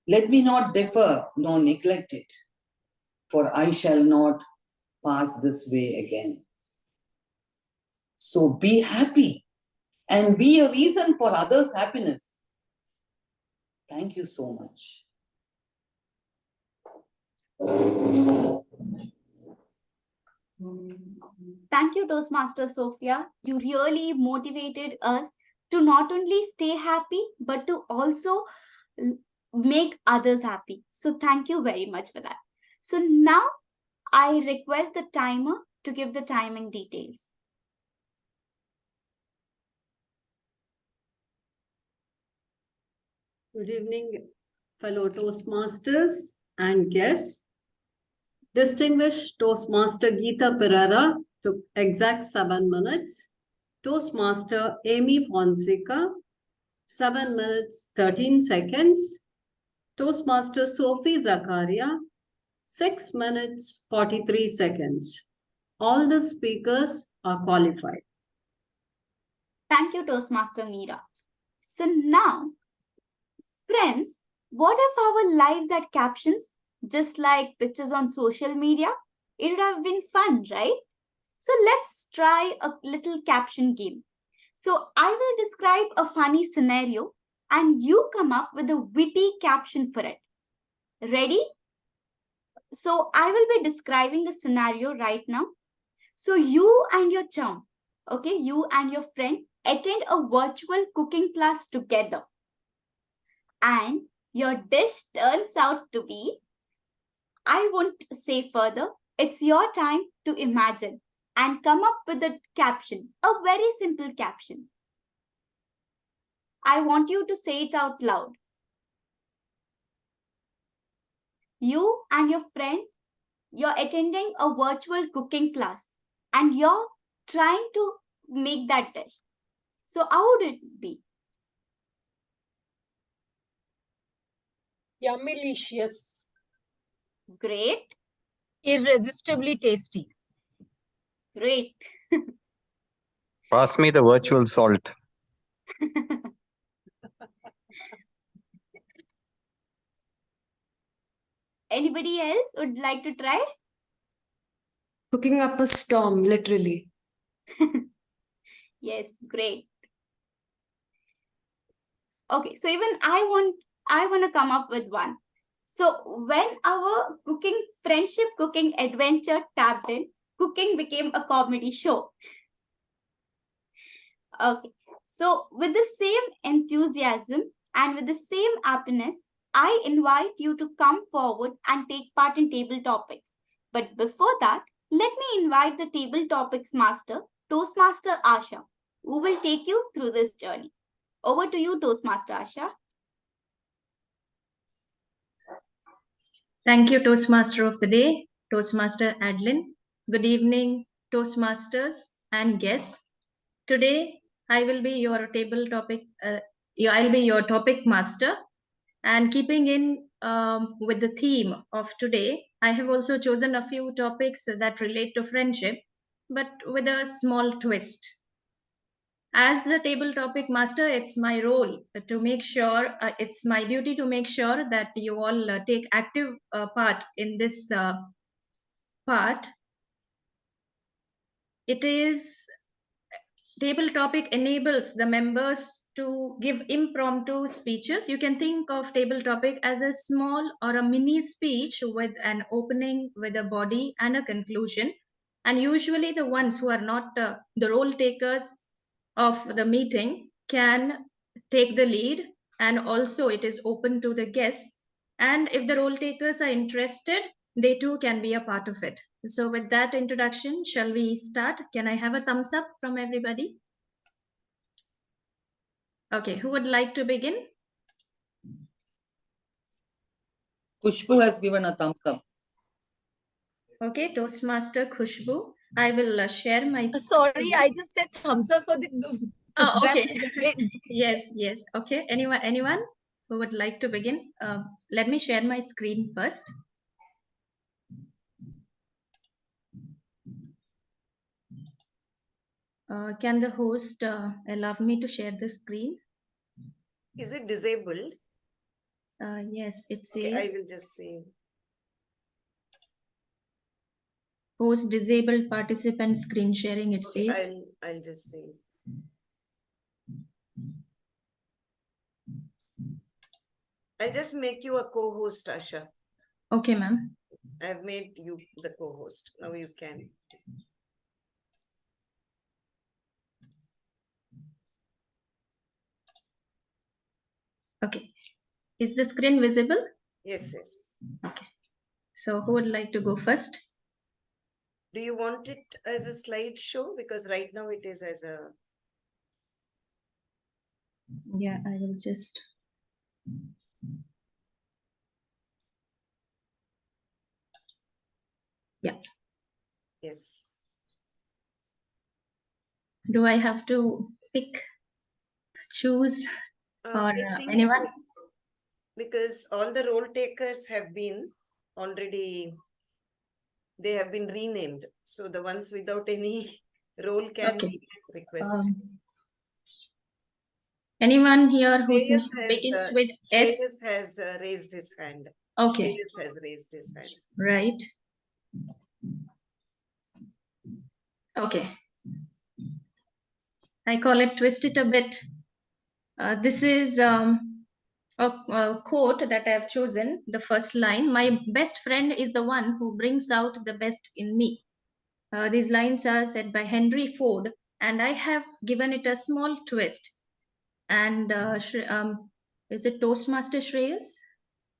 Let me not defer nor neglect it, for I shall not pass this way again. So be happy and be a reason for others' happiness. Thank you so much. Thank you, Toastmaster Sophia. You really motivated us to not only stay happy, but to also make others happy. So thank you very much for that. So now I request the timer to give the timing details. Good evening, fellow Toastmasters and guests. Distinguished Toastmaster Geeta Pereira took exact 7 minutes. Toastmaster Amy Fonseca, 7 minutes, 13 seconds. Toastmaster Sophie Zakaria, 6 minutes, 43 seconds. All the speakers are qualified. Thank you, Toastmaster Meera. So now, friends, what if our lives had captions just like pictures on social media? It would have been fun, right? So let's try a little caption game. So I will describe a funny scenario and you come up with a witty caption for it. Ready? So I will be describing a scenario right now. So you and your chum, okay, you and your friend attend a virtual cooking class together. And your dish turns out to be, I won't say further, it's your time to imagine and come up with a caption, a very simple caption. I want you to say it out loud. You and your friend, you're attending a virtual cooking class and you're trying to make that dish. So how would it be? Yummylicious. Great. Irresistibly tasty. Great. Pass me the virtual salt. Anybody else would like to try? Cooking up a storm, literally. Yes, great. Okay, so even I want to come up with one. So when our friendship cooking adventure tapped in, cooking became a comedy show. Okay, so with the same enthusiasm and with the same happiness, I invite you to come forward and take part in table topics. But before that, let me invite the table topics master, Toastmaster Asha, who will take you through this journey. Over to you, Toastmaster Asha. Thank you, Toastmaster of the Day, Toastmaster Adeline. Good evening, Toastmasters and guests. Today, I will be your table topic. I'll be your topic master. And keeping in with the theme of today, I have also chosen a few topics that relate to friendship, but with a small twist. As the table topic master, it's my role to make sure, it's my duty to make sure that you all take active part in this part. It is table topic enables the members to give impromptu speeches. You can think of table topic as a small or a mini speech with an opening, with a body and a conclusion. And usually the ones who are not the role takers of the meeting can take the lead, and also it is open to the guests. And if the role takers are interested, they too can be a part of it. So with that introduction, shall we start? Can I have a thumbs up from everybody? Okay, who would like to begin? Khushbu has given a thumbs up. Okay, Toastmaster Khushbu. I will share my Sorry, I just said thumbs up for the. Oh, okay. That's Yes, yes. Okay. Anyone who would like to begin? Let me share my screen first. Can the host allow me to share the screen? Is it disabled? Yes, it says. Okay, I will just see. Host disabled participant screen sharing, it Okay, says. I'll just see. I'll just make you a co-host, Asha. Okay, ma'am. I've made you the co-host. Now you can. Okay. Is the screen visible? Yes, yes. Okay. So who would like to go first? Do you want it as a slideshow? Because right now it is as a... Yeah, I will just. Yeah. Yes. Do I have to pick, choose, or I think anyone? so. Because all the role takers have been already, they have been renamed. So the ones without any role can Okay. request. Anyone here whose name Shreyas begins with S? has raised his hand. Okay. Shreyas has raised his hand. Right. Okay. I call it twist it a bit. This is a quote that I have chosen. The first line: "My best friend is the one who brings out the best in me." These lines are said by Henry Ford, and I have given it a small twist. And is it Toastmaster Shreyas?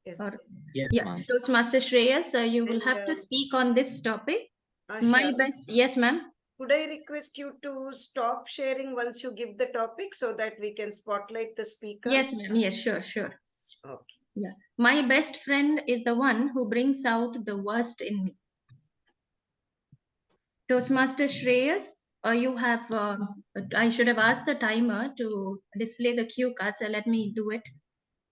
Yes. Or, Yes, yeah, ma'am. Toastmaster Shreyas, you will have to speak on this topic. My Asha, best, yes, ma'am. could I request you to stop sharing once you give the topic so that we can spotlight the speaker? Yes, ma'am. Yes, sure, sure. Okay. Yeah. My best friend is the one who brings out the worst in me. Toastmaster Shreyas, you have, I should have asked the timer to display the cue cards. Let me do it.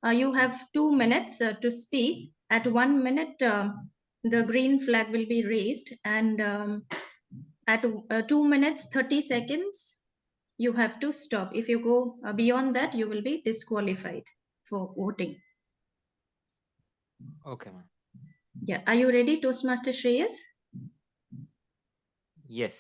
You have 2 minutes to speak. At 1 minute, the green flag will be raised, and at 2 minutes, 30 seconds, you have to stop. If you go beyond that, you will be disqualified for voting. Okay, ma'am. Yeah. Are you ready, Toastmaster Shreyas? Yes.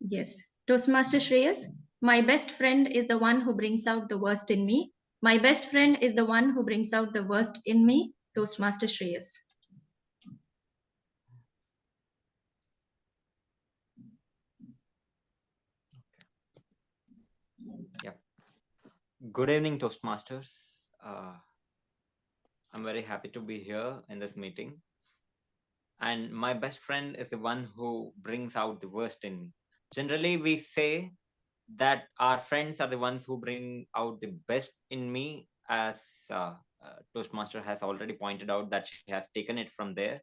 Yes. Toastmaster Shreyas, my best friend is the one who brings out the worst in me. My best friend is the one who brings out the worst in me. Toastmaster Shreyas. Yeah. Good evening, Toastmasters. I'm very happy to be here in this meeting. And my best friend is the one who brings out the worst in me. Generally, we say that our friends are the ones who bring out the best in me, as Toastmaster has already pointed out that she has taken it from there.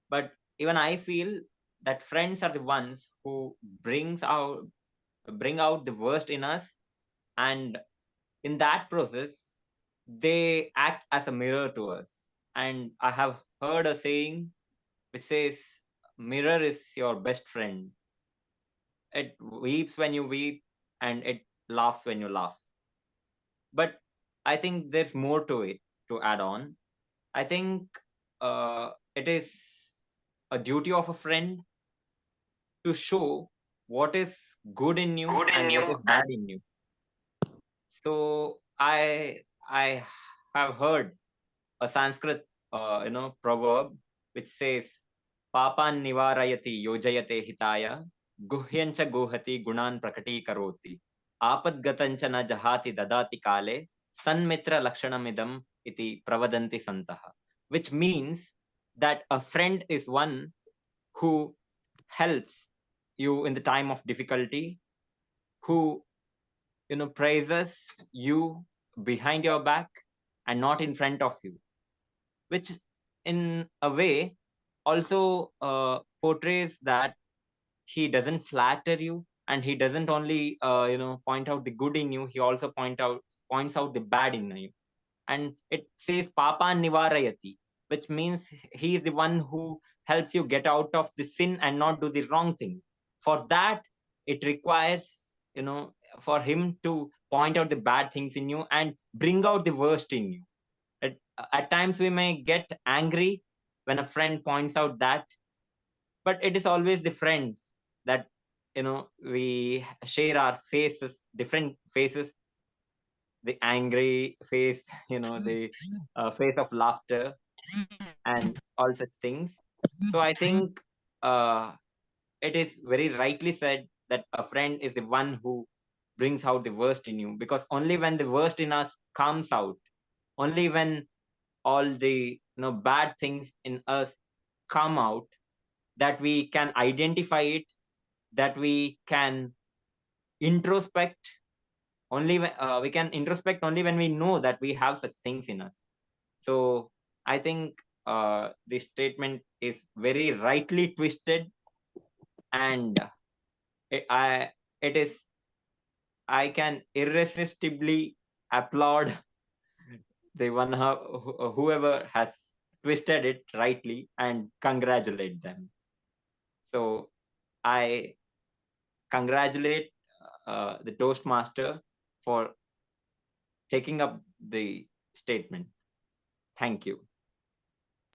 But even I feel that friends are the ones who bring out the worst in us, and in that process they act as a mirror to us. And I have heard a saying which says, mirror is your best friend. It weeps when you weep, and it laughs when you laugh. But I think there's more to it to add on. I think it is a duty of a friend to show what is good in you and what is bad in you. So I have heard a Sanskrit proverb which says papan nivarayati yojayate hitaya guhyancha guhati gunan prakati karoti apadgatancha na jahati dadati kale sanmitra lakshanamidam iti pravadanti santaha, which means that a friend is one who helps you in the time of difficulty, who praises you behind your back and not in front of you, which in a way also portrays that he doesn't flatter you, and he doesn't only point out the good in you, he also points out the bad in you. And it says papa nivarayati, which means he is the one who helps you get out of the sin and not do the wrong thing. For that, it requires for him to point out the bad things in you and bring out the worst in you. At times we may get angry when a friend points out that, but it is always the friends that we share our faces, different faces, the angry face, the face of laughter and all such things. So I think it is very rightly said that a friend is the one who brings out the worst in you, because only when the worst in us comes out, only when all the bad things in us come out, that we can identify it, that we can introspect only when we can introspect only when we know that we have such things in us. So I think this statement is very rightly twisted, and I can irresistibly applaud the one whoever has twisted it rightly and congratulate them. So I congratulate the Toastmaster for taking up the statement. Thank you.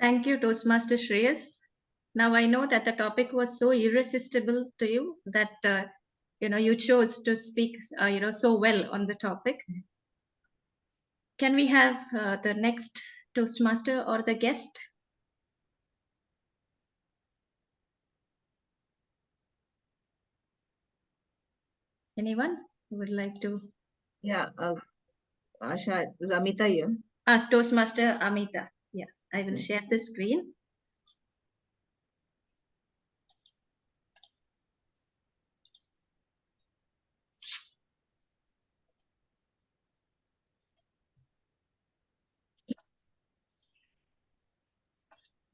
Thank you, Toastmaster Shreyas. Now I know that the topic was so irresistible to you that you chose to speak so well on the topic. Can we have the next Toastmaster or the guest? Anyone who would like to? Yeah, Asha, is Amita here? Toastmaster Amita. Yeah, I will share the screen.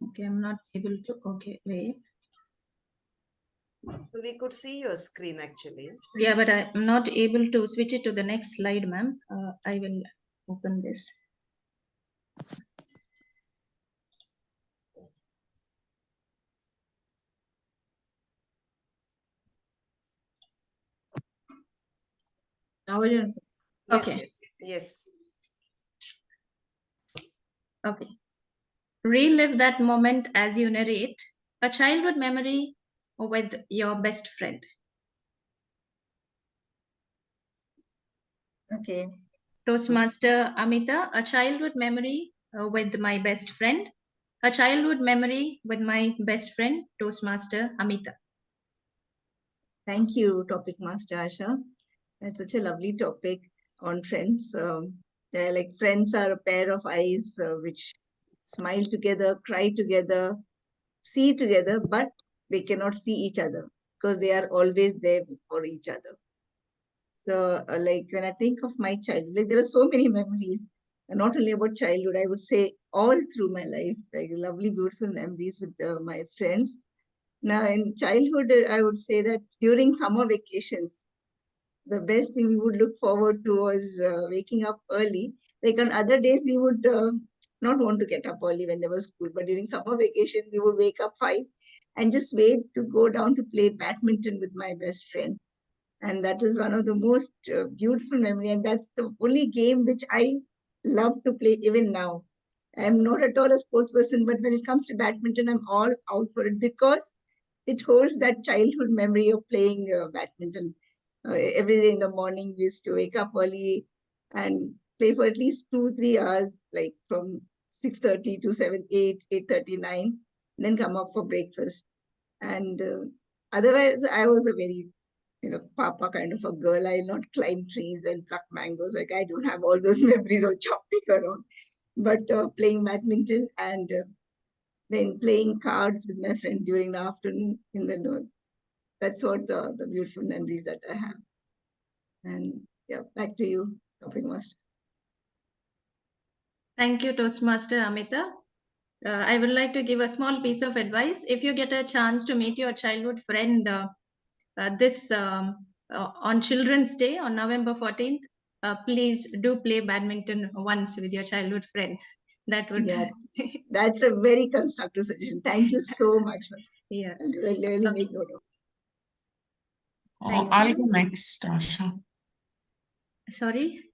Okay, I'm not able to. Okay, wait. We could see your screen actually. Yeah, but I'm not able to switch it to the next slide, ma'am. I will open this. Yes, okay. Yes. Okay. Relive that moment as you narrate a childhood memory with your best friend. Okay. Toastmaster Amita, a childhood memory with my best friend. A childhood memory with my best friend, Toastmaster Amita. Thank you, Topic Master Asha. That's such a lovely topic on friends. They're like friends are a pair of eyes which smile together, cry together, see together, but they cannot see each other because they are always there for each other. So like when I think of my childhood, like there are so many memories, not only about childhood, I would say all through my life, like lovely, beautiful memories with my friends. Now in childhood, I would say that during summer vacations, the best thing we would look forward to was waking up early. Like on other days, we would not want to get up early when there was school, but during summer vacation, we would wake up 5 and just wait to go down to play badminton with my best friend. And that is one of the most beautiful memory. And that's the only game which I love to play even now. I'm not at all a sports person, but when it comes to badminton, I'm all out for it because it holds that childhood memory of playing badminton. Every day in the morning, we used to wake up early and play for at least 2-3 hours, like from 6:30 to 7, 8, 8:30, 9, then come up for breakfast. And otherwise, I was a very, papa kind of a girl. I'll not climb trees and pluck mangoes. Like, I don't have all those memories of jumping around. But playing badminton and then playing cards with my friend during the afternoon in the noon. That's what the beautiful memories that I have. And yeah, back to you, Topic Master. Thank you, Toastmaster Amita. I would like to give a small piece of advice. If you get a chance to meet your childhood friend on Children's Day on November 14th, please do play badminton once with your childhood friend. That would. Yeah, that's a very constructive suggestion. Thank you so much. Yeah. I'll really make note of. Thank I'll you. go next, Asha. Sorry?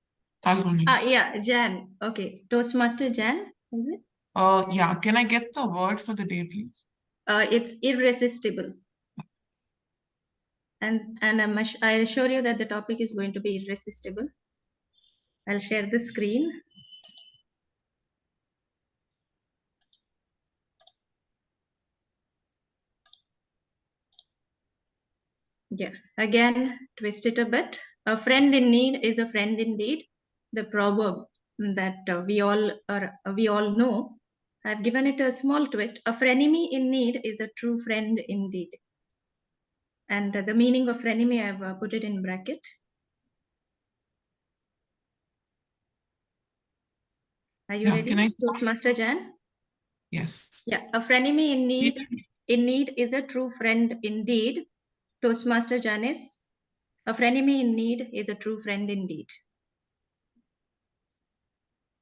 I'll go next. Yeah, Jan. Okay, Toastmaster Jan, is it? Yeah, can I get the word for the day, please? It's irresistible. And I assure you that the topic is going to be irresistible. I'll share the screen. Yeah, again, twist it a bit. A friend in need is a friend indeed. The proverb that we all know. I've given it a small twist. A frenemy in need is a true friend indeed. And the meaning of frenemy, I've put it in bracket. Are you ready, Toastmaster Jan? Yes. Yeah, a frenemy in need is a true friend indeed. Toastmaster Janice, a frenemy in need is a true friend indeed.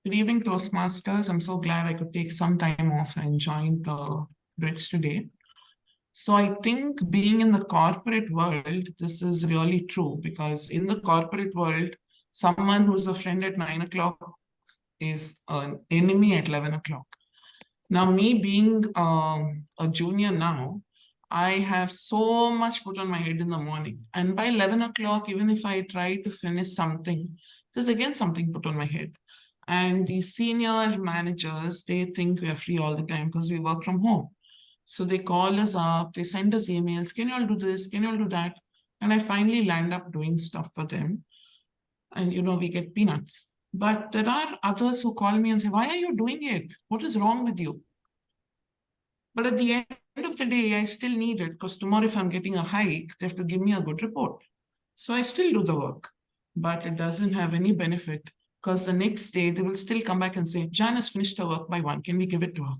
Good evening, Toastmasters. I'm so glad I could take some time off and join the bridge today. So I think being in the corporate world, this is really true because in the corporate world, someone who's a friend at 9 o'clock is an enemy at 11 o'clock. Now, me being a junior now, I have so much put on my head in the morning. And by 11 o'clock, even if I try to finish something, there's again something put on my head. And the senior managers, they think we are free all the time because we work from home. So they call us up, they send us emails, can you all do this, can you all do that? And I finally land up doing stuff for them. And, we get peanuts. But there are others who call me and say, why are you doing it? What is wrong with you? But at the end of the day, I still need it because tomorrow if I'm getting a hike, they have to give me a good report. So I still do the work, but it doesn't have any benefit because the next day they will still come back and say, Jan has finished her work by 1. Can we give it to her?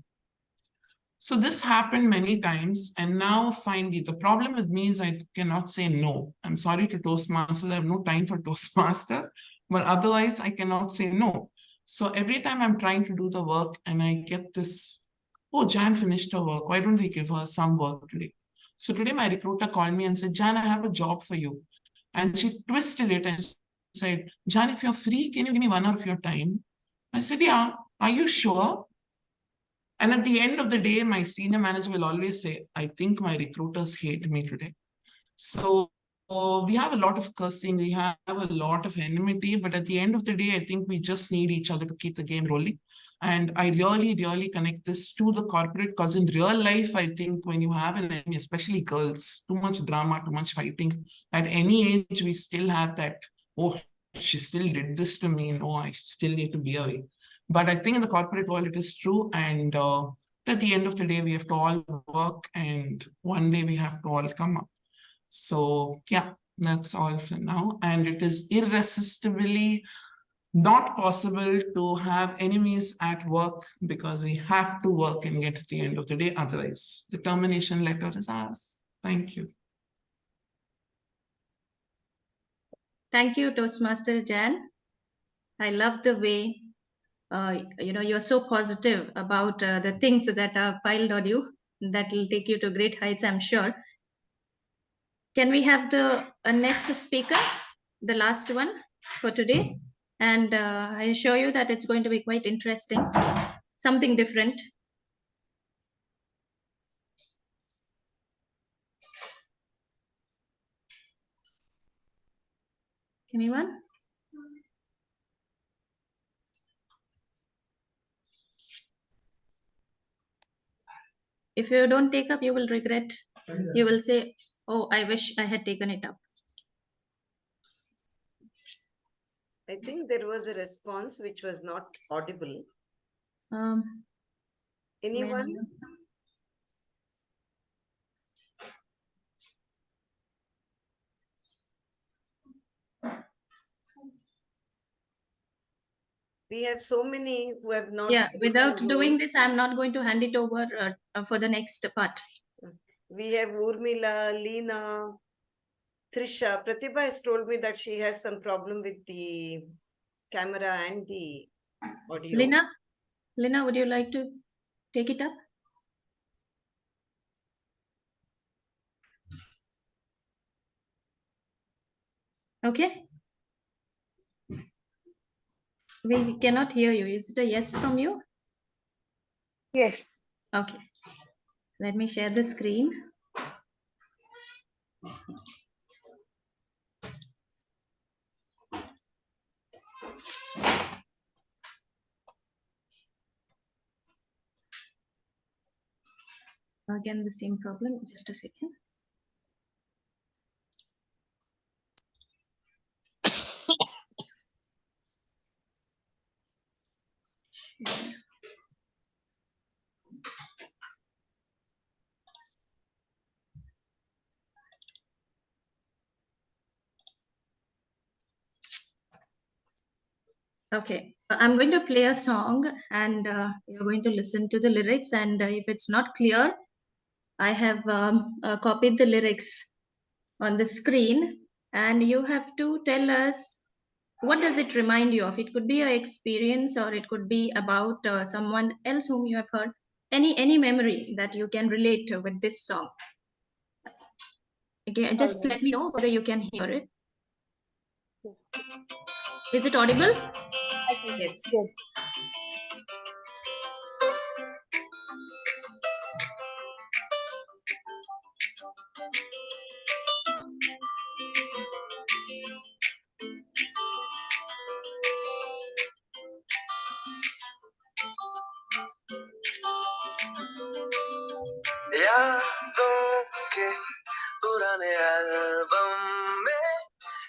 So this happened many times. And now finally, the problem with me is I cannot say no. I'm sorry to Toastmasters. I have no time for Toastmaster, but otherwise I cannot say no. So every time I'm trying to do the work and I get this, oh, Jan finished her work. Why don't we give her some work today? So today my recruiter called me and said, Jan, I have a job for you. And she twisted it and said, Jan, if you're free, can you give me 1 hour of your time? I said, yeah, are you sure? And at the end of the day, my senior manager will always say, I think my recruiters hate me today. So we have a lot of cursing, we have a lot of enmity, but at the end of the day, I think we just need each other to keep the game rolling. And I really, really connect this to the corporate because in real life, I think when you have an enemy, especially girls, too much drama, too much fighting, at any age, we still have that, oh, she still did this to me. No, I still need to be away. But I think in the corporate world, it is true. And at the end of the day, we have to all work and one day we have to all come up. So yeah, that's all for now. And it is irresistibly not possible to have enemies at work because we have to work and get to the end of the day. Otherwise, the termination letter is ours. Thank you. Thank you, Toastmaster Jan. I love the way you're so positive about the things that are piled on you. That will take you to great heights, I'm sure. Can we have the next speaker, the last one for today? And I assure you that it's going to be quite interesting, something different. Anyone? If you don't take up, you will regret. You will say, oh, I wish I had taken it up. I think there was a response which was not audible. Anyone? We have so many who have not. Yeah, without doing this, I'm not going to hand it over for the next part. We have Urmila, Leena, Trisha. Pratibha has told me that she has some problem with the camera and the audio. Lena, would you like to take it up? Okay. We cannot hear you. Is it a yes from you? Yes. Okay. Let me share the screen. Again, the same problem. Just a second. Okay, I'm going to play a song and you're going to listen to the lyrics, and if it's not clear, I have copied the lyrics on the screen, and you have to tell us what does it remind you of. It could be an experience, or it could be about someone else whom you have heard, any memory that you can relate to with this song. Okay, just let me know whether you can hear it. Is it audible? Yes. यादों के पुराने album में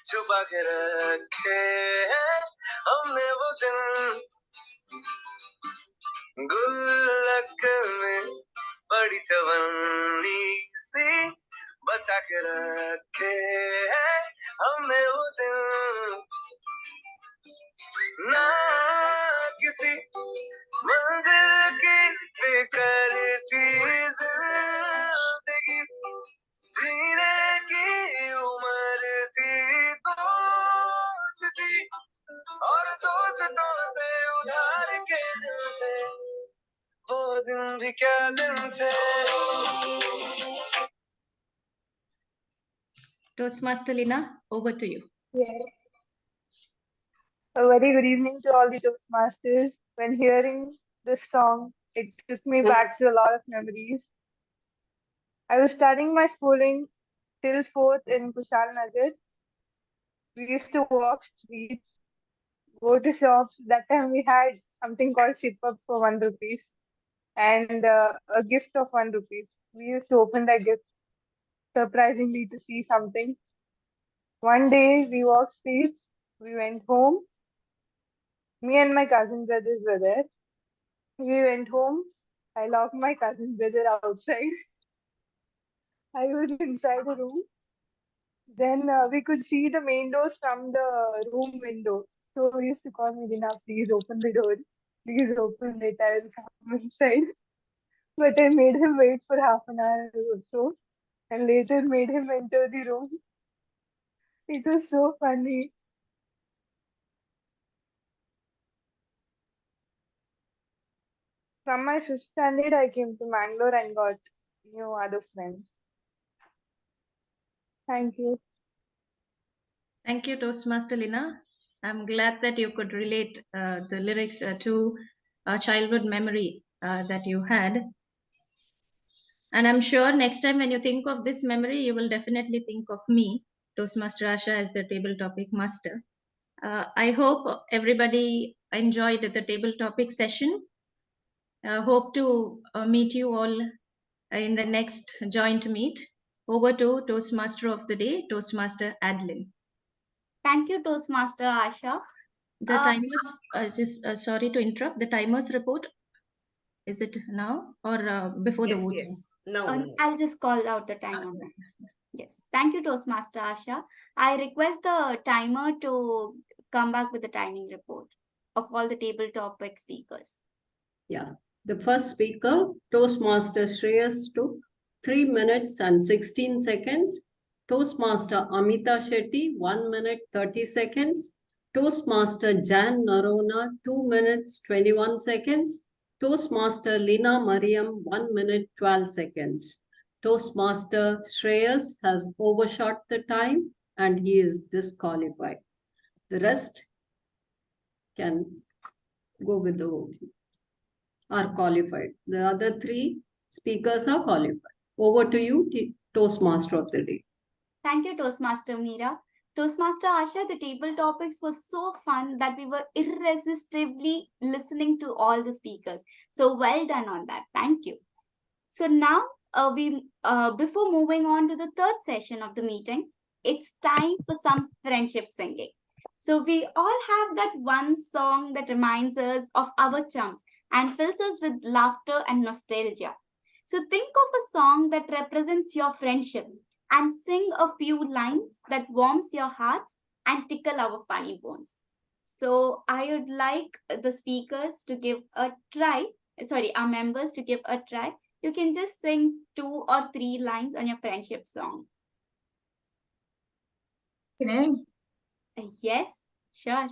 छुपा के रखे हैं हमने वो दिन, गुल्लक में बड़ी चवन्नी सी बचा के रखे हैं हमने वो दिन, ना किसी मंजिल की फिक्र थी, जिंदगी जीने की उम्र थी, दोस्ती और दोस्तों से उधार के दिन थे, वो दिन भी क्या दिन थे। Toastmaster Lina, over to you. Yes. A very good evening to all the Toastmasters. When hearing this song, it took me back to a lot of memories. I was studying my schooling till 4th in Kushal Nagar. We used to walk streets, go to shops. That time we had something called ship up for 1 rupees and a gift of 1 rupees. We used to open that gift surprisingly to see something. One day we walked streets, we went home. Me and my cousin brothers were there. We went home. I locked my cousin brother outside. I was inside the room. Then we could see the main doors from the room window. So we used to call me, Dina, please open the door. Please open it. I will come inside. But I made him wait for half an hour or so. And later made him enter the room. It was so funny. From my 5th standard, I came to Mangalore and got other friends. Thank you. Thank you, Toastmaster Lina. I'm glad that you could relate the lyrics to a childhood memory that you had. And I'm sure next time when you think of this memory, you will definitely think of me, Toastmaster Asha, as the table topic master. I hope everybody enjoyed the table topic session. Hope to meet you all in the next joint meet. Over to Toastmaster of the day, Toastmaster Adeline. Thank you, Toastmaster Asha. The timers, sorry to interrupt, the timers report, is it now or before the voting? Yes. No. I'll just call out the timer. Yes. Thank you, Toastmaster Asha. I request the timer to come back with the timing report of all the table topic speakers. Yeah. The first speaker, Toastmaster Shreyas, took 3 minutes and 16 seconds. Toastmaster Amita Shetty, 1 minute 30 seconds. Toastmaster Jan Narona, 2 minutes 21 seconds. Toastmaster Lina Mariam, 1 minute 12 seconds. Toastmaster Shreyas has overshot the time and he is disqualified. The rest can go with the voting. Are qualified. The other 3 speakers are qualified. Over to you, Toastmaster of the day. Thank you, Toastmaster Meera. Toastmaster Asha, the table topics was so fun that we were irresistibly listening to all the speakers. So well done on that. Thank you. So now, before moving on to the third session of the meeting, it's time for some friendship singing. So we all have that one song that reminds us of our chums and fills us with laughter and nostalgia. So think of a song that represents your friendship and sing a few lines that warms your hearts and tickle our funny bones. So I would like the speakers to give a try, our members to give a try. You can just sing 2 or 3 lines on your friendship song. Can I? Yes, sure.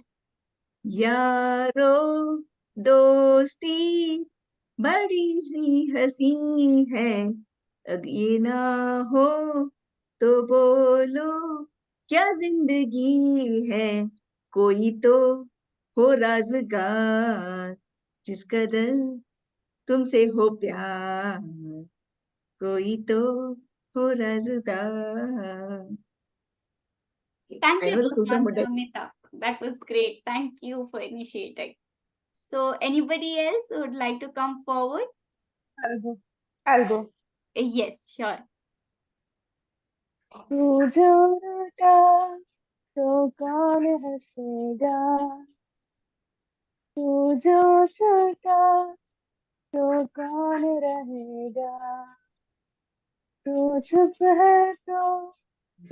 यारो दोस्ती बड़ी ही हसी है, अब ये ना हो तो बोलो क्या जिंदगी है, कोई तो हो राज़गार जिस कदर तुमसे हो प्यार, कोई तो हो राज़दार. Thank you, Toastmaster Amita. That was great. Thank you for initiating. So anybody else who would like to come forward? I'll go. Yes, sure. तू जो रूठा तो कौन हंसेगा, तू जो छूटा तो कौन रहेगा, तू चुप है तो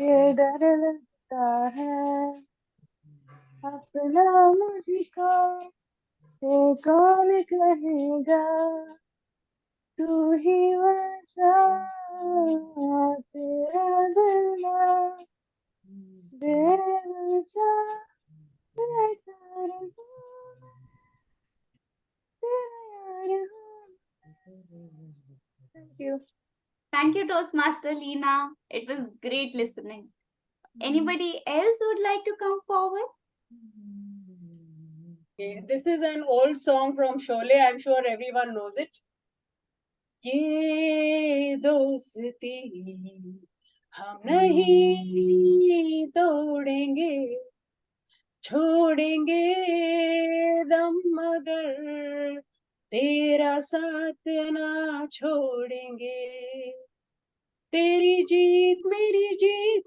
ये डर लगता है, अपना मुझको ये कौन कहेगा, तू ही वजह तेरा दिल ना बेवजह बेकार हूँ, तेरा यार हूँ. Thank you. Thank you, Toastmaster Lina. It was great listening. Anybody else would like to come forward? Okay, this is an old song from Sholay. I'm sure everyone knows it. ये दोस्ती हम नहीं तोड़ेंगे, छोड़ेंगे दम मगर तेरा साथ ना छोड़ेंगे, तेरी जीत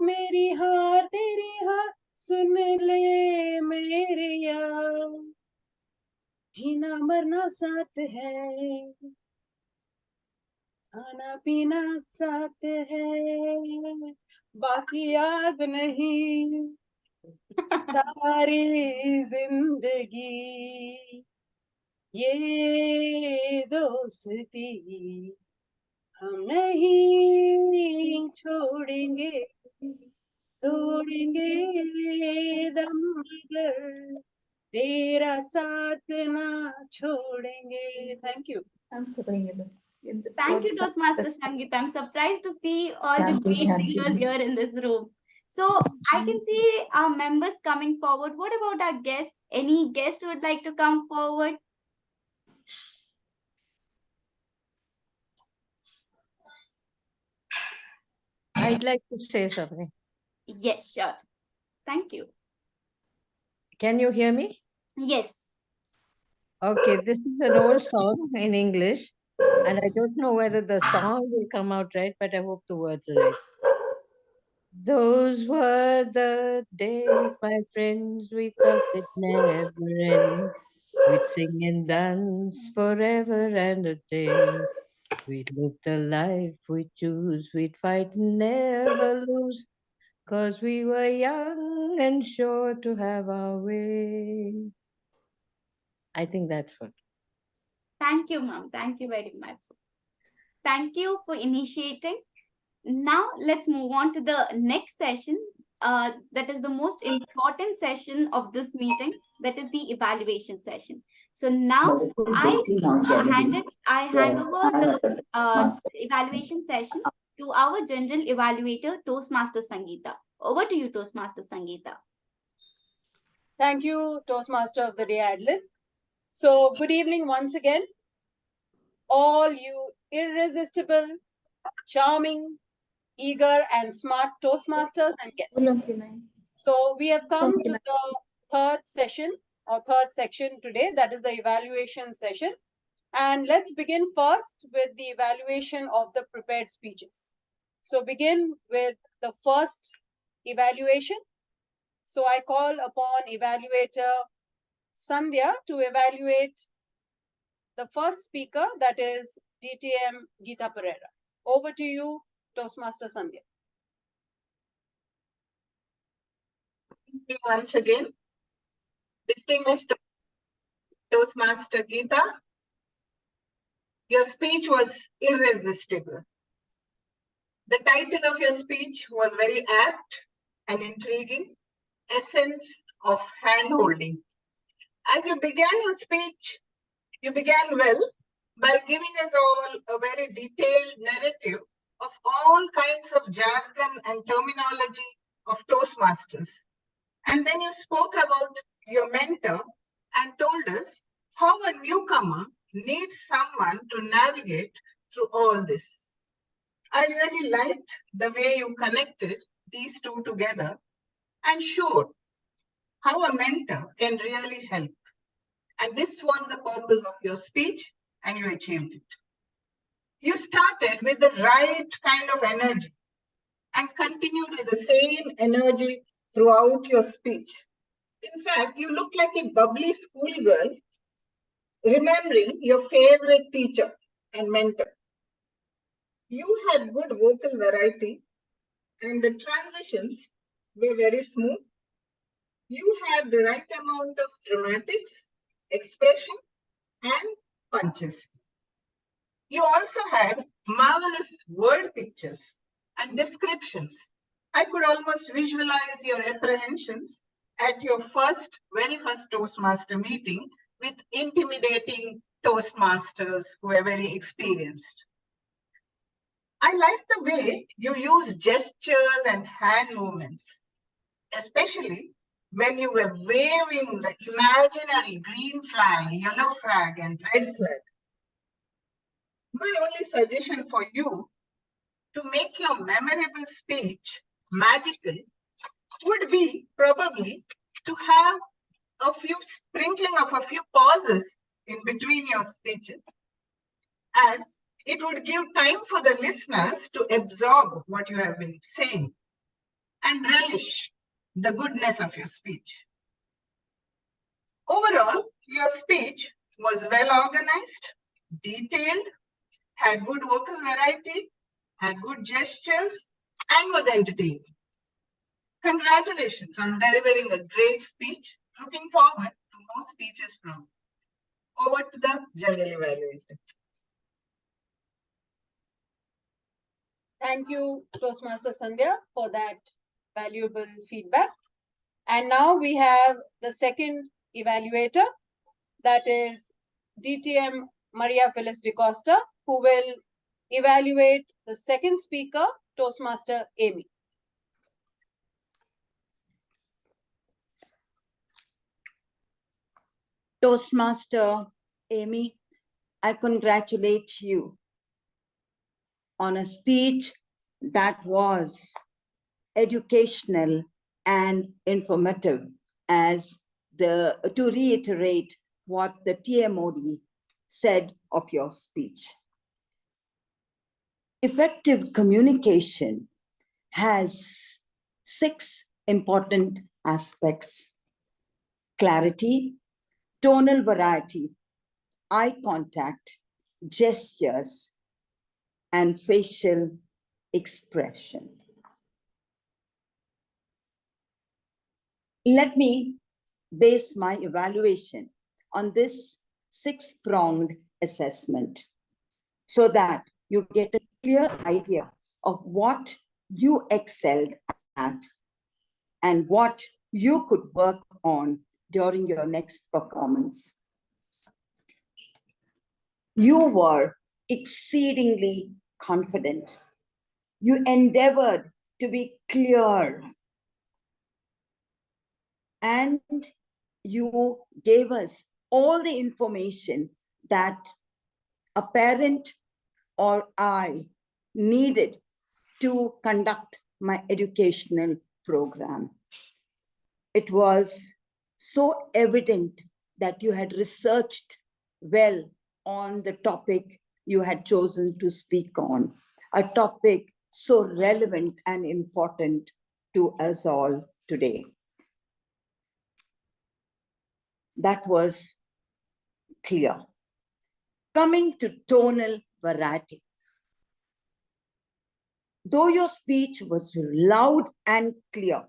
मेरी हार तेरी हार, सुन ले मेरे यार, जीना मरना साथ है, खाना पीना साथ है, बाकी याद नहीं सारी जिंदगी, ये दोस्ती हम नहीं छोड़ेंगे, तोड़ेंगे दम मगर तेरा साथ ना छोड़ेंगे. Thank you. I'm so doing it. Thank you, Toastmaster Sangeeta. I'm surprised to see all the great singers here in this room. So I can see our members coming forward. What about our guests? Any guest who would like to come forward? I'd like to say something. Yes, sure. Thank you. Can you hear me? Yes. Okay, this is an old song in English, and I don't know whether the song will come out right, but I hope the words are right. Those were the days, my friends, we thought they'd never end. We'd sing and dance forever and a day. We'd live the life we choose, we'd fight and never lose, 'cause we were young and sure to have our way. I think that's what. Thank you, ma'am. Thank you very much. Thank you for initiating. Now let's move on to the next session. That is the most important session of this meeting. That is the evaluation session. So now I hand over the evaluation session to our general evaluator, Toastmaster Sangeeta. Over to you, Toastmaster Sangeeta. Thank you, Toastmaster of the Day, Adeline. So good evening once again, all you irresistible, charming, eager and smart Toastmasters and guests. So we have come to the third session or third section today, that is the evaluation session. And let's begin first with the evaluation of the prepared speeches. So begin with the first evaluation. So I call upon evaluator Sandhya to evaluate the first speaker, that is DTM Geeta Pereira. Over to you, Toastmaster Sandhya. Thank you once again. Distinguished Toastmaster Geeta, your speech was irresistible. The title of your speech was very apt and intriguing, Essence of Hand-Holding. As you began your speech, you began well by giving us all a very detailed narrative of all kinds of jargon and terminology of Toastmasters. And then you spoke about your mentor and told us how a newcomer needs someone to navigate through all this. I really liked the way you connected these two together and showed how a mentor can really help. And this was the purpose of your speech, and you achieved it. You started with the right kind of energy and continued with the same energy throughout your speech. In fact, you look like a bubbly schoolgirl remembering your favorite teacher and mentor. You had good vocal variety and the transitions were very smooth. You had the right amount of dramatics, expression, and punches. You also had marvelous word pictures and descriptions. I could almost visualize your apprehensions at your very first Toastmaster meeting with intimidating Toastmasters who are very experienced. I like the way you use gestures and hand movements, especially when you were waving the imaginary green flag, yellow flag, and red flag. My only suggestion for you to make your memorable speech magical would be probably to have a few sprinkling of a few pauses in between your speeches, as it would give time for the listeners to absorb what you have been saying and relish the goodness of your speech. Overall, your speech was well organized, detailed, had good vocal variety, had good gestures, and was entertaining. Congratulations on delivering a great speech. Looking forward to more speeches from you. Over to the general evaluator. Thank you, Toastmaster Sandhya, for that valuable feedback. And now we have the second evaluator, that is DTM Maria Phyllis de Costa. who will evaluate the second speaker, Toastmaster Amy. Toastmaster Amy, I congratulate you on a speech that was educational and informative, to reiterate what the TMOD said of your speech. Effective communication has 6 important aspects: clarity, tonal variety, eye contact, gestures, and facial expression. Let me base my evaluation on this 6-pronged assessment so that you get a clear idea of what you excelled at and what you could work on during your next performance. You were exceedingly confident. You endeavored to be clear, and you gave us all the information that a parent or I needed to conduct my educational program. It was so evident that you had researched well on the topic you had chosen to speak on, a topic so relevant and important to us all today. That was clear. Coming to tonal variety. Though your speech was loud and clear,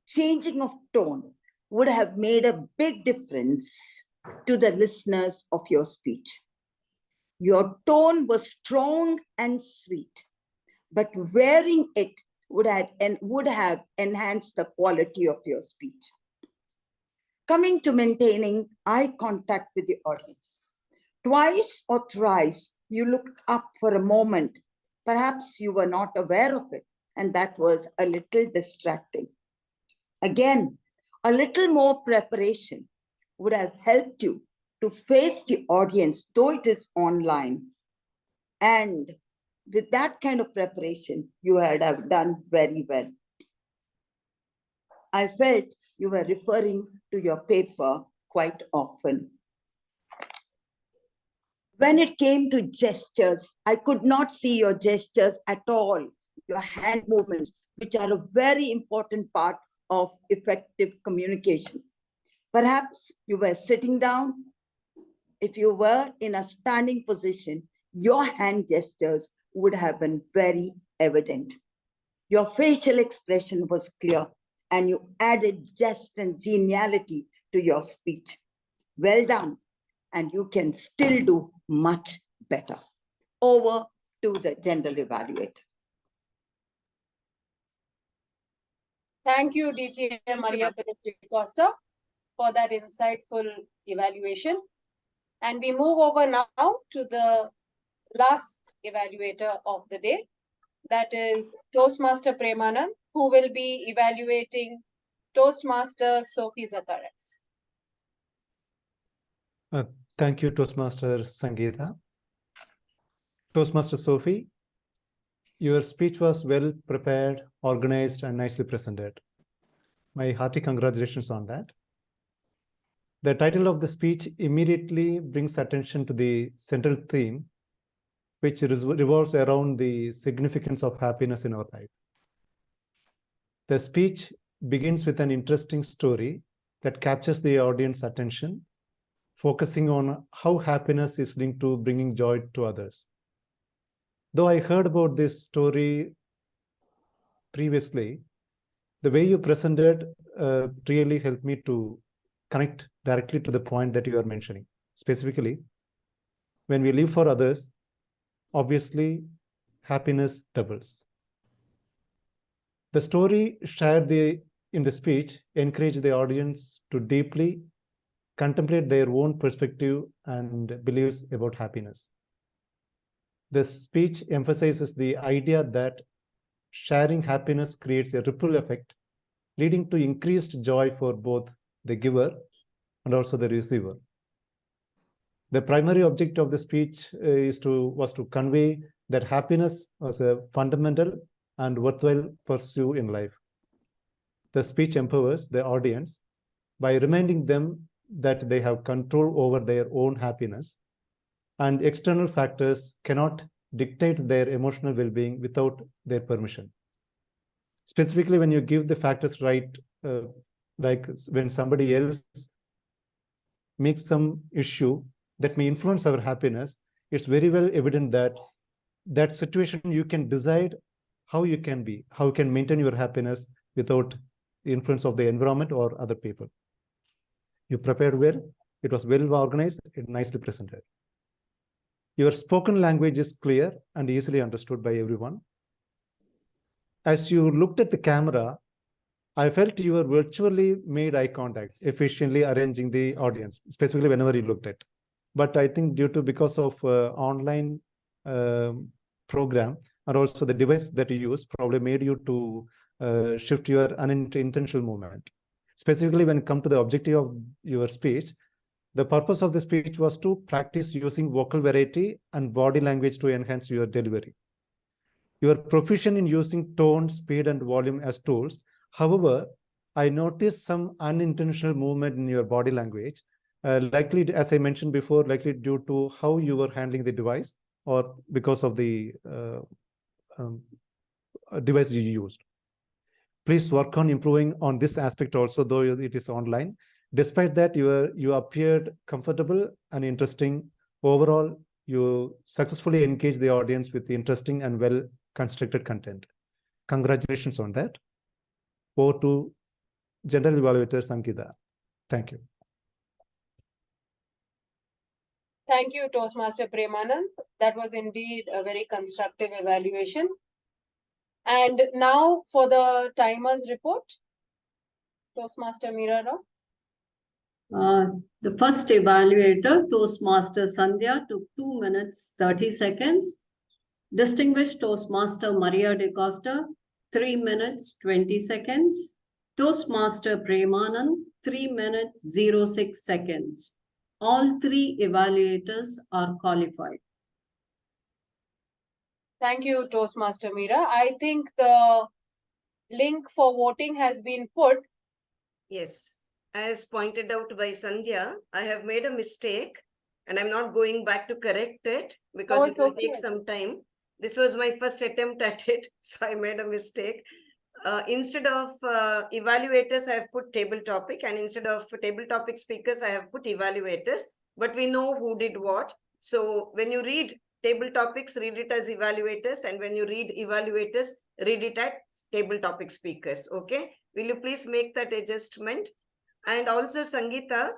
changing of tone would have made a big difference to the listeners of your speech. Your tone was strong and sweet, but wearing it would have enhanced the quality of your speech. Coming to maintaining eye contact with the audience. Twice or thrice, you looked up for a moment. Perhaps you were not aware of it, and that was a little distracting. Again, a little more preparation would have helped you to face the audience, though it is online. And with that kind of preparation, you had have done very well. I felt you were referring to your paper quite often. When it came to gestures, I could not see your gestures at all, your hand movements, which are a very important part of effective communication. Perhaps you were sitting down. If you were in a standing position, your hand gestures would have been very evident. Your facial expression was clear, and you added zest and geniality to your speech. Well done, and you can still do much better. Over to the general evaluator. Thank you, DTA Maria Perez Costa, for that insightful evaluation. And we move over now to the last evaluator of the day. That is Toastmaster Premanand, who will be evaluating Toastmaster Sophie Zakaras. Thank you, Toastmaster Sangeeta. Toastmaster Sophie, your speech was well prepared, organized, and nicely presented. My hearty congratulations on that. The title of the speech immediately brings attention to the central theme, which revolves around the significance of happiness in our life. The speech begins with an interesting story that captures the audience's attention, focusing on how happiness is linked to bringing joy to others. Though I heard about this story previously, the way you presented really helped me to connect directly to the point that you are mentioning. Specifically, when we live for others, obviously, happiness doubles. The story shared in the speech encouraged the audience to deeply contemplate their own perspective and beliefs about happiness. This speech emphasizes the idea that sharing happiness creates a ripple effect, leading to increased joy for both the giver and also the receiver. The primary object of the speech was to convey that happiness was a fundamental and worthwhile pursuit in life. The speech empowers the audience by reminding them that they have control over their own happiness, and external factors cannot dictate their emotional well-being without their permission. Specifically, when you give the factors right, like when somebody else makes some issue that may influence our happiness, it's very well evident that that situation you can decide how you can be, how you can maintain your happiness without the influence of the environment or other people. You prepared well, it was well organized, it nicely presented. Your spoken language is clear and easily understood by everyone. As you looked at the camera, I felt you were virtually made eye contact, efficiently arranging the audience, specifically whenever you looked at. But I think because of online program and also the device that you use probably made you to shift your unintentional movement. Specifically, when it comes to the objective of your speech, the purpose of the speech was to practice using vocal variety and body language to enhance your delivery. You are proficient in using tone, speed, and volume as tools. However, I noticed some unintentional movement in your body language, likely, as I mentioned before, likely due to how you were handling the device or because of the device you used. Please work on improving on this aspect also, though it is online. Despite that, you appeared comfortable and interesting. Overall, you successfully engaged the audience with interesting and well-constructed content. Congratulations on that. Over to General Evaluator Sangeeta. Thank you. Thank you, Toastmaster Premanand. That was indeed a very constructive evaluation. And now for the timers report. Toastmaster Meera Rao. The first evaluator, Toastmaster Sandhya, took 2 minutes, 30 seconds. Distinguished Toastmaster Maria de Costa, 3 minutes, 20 seconds. Toastmaster Premanand, 3 minutes, 06 seconds. All 3 evaluators are qualified. Thank you, Toastmaster Meera. I think the link for voting has been put. Yes. As pointed out by Sandhya, I have made a mistake and I'm not going back to correct it because it will take some time. This was my first attempt at it, so I made a mistake. Instead of evaluators, I have put table topic, and instead of table topic speakers, I have put evaluators, but we know who did what. So when you read table topics, read it as evaluators, and when you read evaluators, read it as table topic speakers, okay? Will you please make that adjustment? And also, Sangeeta,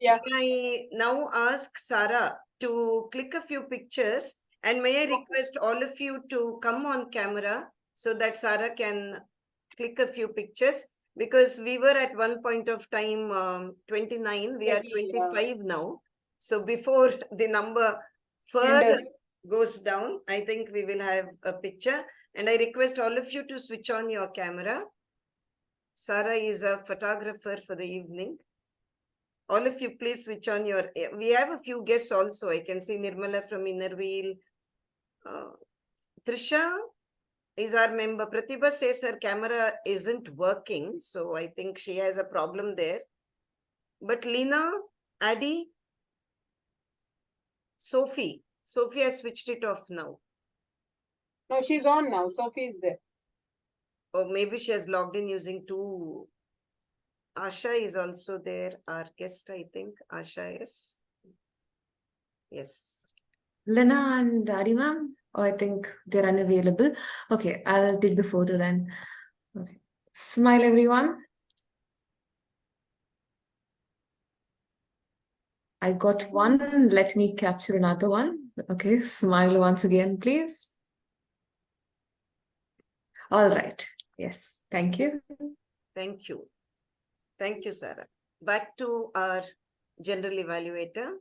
I now ask Sarah to click a few pictures, and may I request all of you to come on camera so that Sarah can click a few pictures, because we were at one point of time 29, we are 25 now. So before the number further goes down, I think we will have a picture, and I request all of you to switch on your camera. Sarah is a photographer for the evening. All of you, please switch on your... We have a few guests also. I can see Nirmala from Innerwheel. Trisha is our member. Pratibha says her camera isn't working, so I think she has a problem there. But Lina, Addy, Sophie has switched it off now. No, she's on now. Sophie is there. Or maybe she has logged in using 2. Asha is also there, our guest, I think. Asha is. Yes. Lena and Daddy ma'am, I think they're unavailable. Okay, I'll take the photo then. Okay. Smile, everyone. I got one. Let me capture another one. Okay, smile once again, please. All right. Yes, thank you. Thank you. Thank you, Sarah. Back to our general evaluator.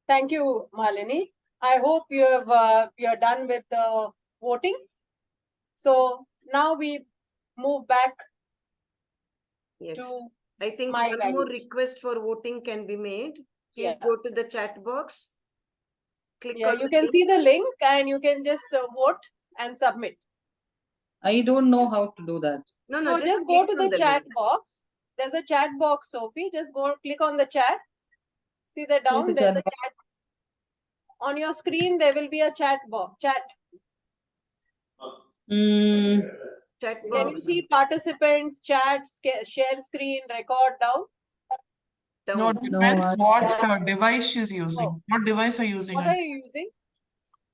Thank you, Malini. I hope you're done with the voting. So now we move back Yes. to I think my one more evaluation. request for voting can be made. Please Yeah. go to the chat box. Click Yeah, on you the can link. see the link and you can just vote and submit. I don't know how to do that. No, So just just go click to on the the chat link. box. There's a chat box, Sophie. Just go click on the chat. See the Where's the down, there's chat a chat. On your screen, there will be a chat box. Chat. Chat Can you box. see participants, chat, share screen, record down? No, it depends what device she's using. What device are you using? What are you using?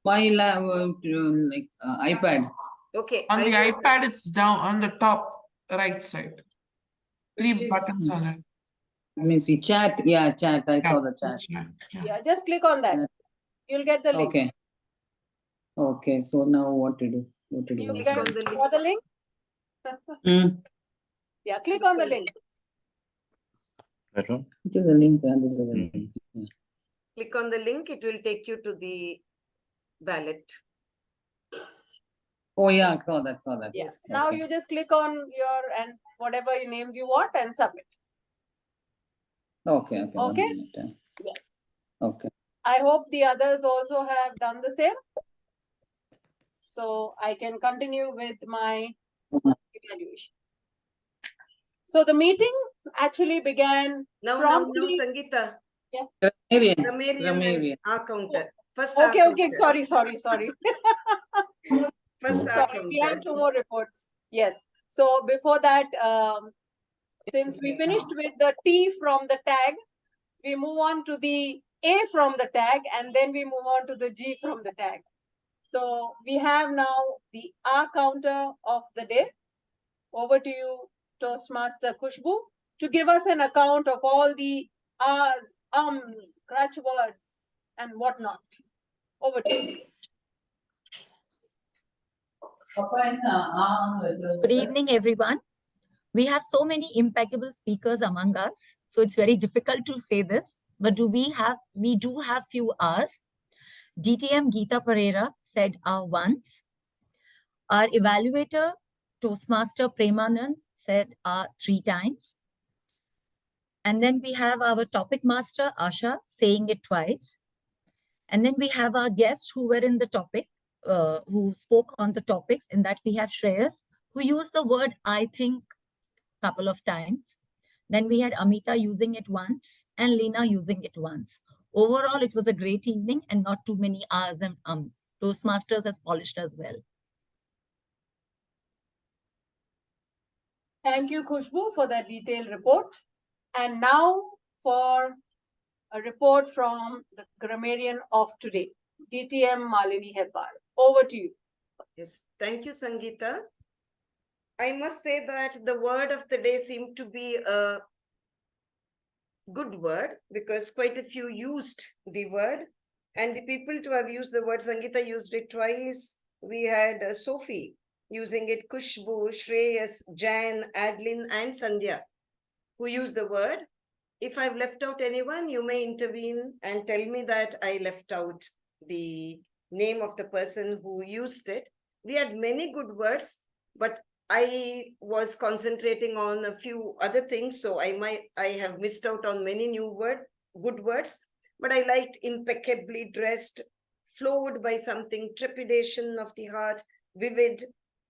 My lab, iPad. Okay. On the iPad, it's down on the top right side. 3 buttons on it. Let me see. Chat. Yeah, chat. I saw the chat. Yeah, just click on that. You'll get the link. Okay. Okay. So now what to do? What to do? You What get to do? for the link? Yeah, click on the link. It is a link. And this is a link. Yeah. Click on the link. It will take you to the ballot. Oh yeah, saw that. Saw that. Yes. Now you just click on your and whatever names you want and submit. Okay. Okay. Okay? 1 minute. Yes. Okay. I hope the others also have done the same. So I can continue with my evaluation. So the meeting actually began promptly. Sangeeta. Yeah. Grammarian and counter. First Okay, counter. sorry. First Sorry, we have 2 more reports. Yes. So before that, since we finished with the T from the tag, we move on to the A from the tag, and then we move on to the G from the tag. So we have now the R counter of the day. Over to you, Toastmaster Khushbu, to give us an account of all the R's, scratch words, and whatnot. Over to you. Good evening, everyone. We have so many impeccable speakers among us, so it's very difficult to say this, but we do have few R's. DTM Geeta Pereira said R once. Our evaluator, Toastmaster Premanand, said R 3 times. And then we have our topic master, Asha, saying it twice. And then we have our guests who were in the topic, who spoke on the topics. In that we have Shreyas, who used the word I think a couple of times. Then we had Amita using it once and Lena using it once. Overall, it was a great evening and not too many R's and ums. Toastmasters has polished as well. Thank you, Khushbu, for that detailed report. And now for a report from the grammarian of today, DTM Malini Hebbar. Over to you. Yes, thank you, Sangeeta. I must say that the word of the day seemed to be a good word because quite a few used the word, and the people to have used the word, Sangeeta used it twice. We had Sophie using it, Khushbu, Shreyas, Jan, Adeline, and Sandhya who used the word. If I've left out anyone, you may intervene and tell me that I left out the name of the person who used it. We had many good words, but I was concentrating on a few other things, so I have missed out on many good words, but I liked impeccably dressed, flowed by something, trepidation of the heart, vivid,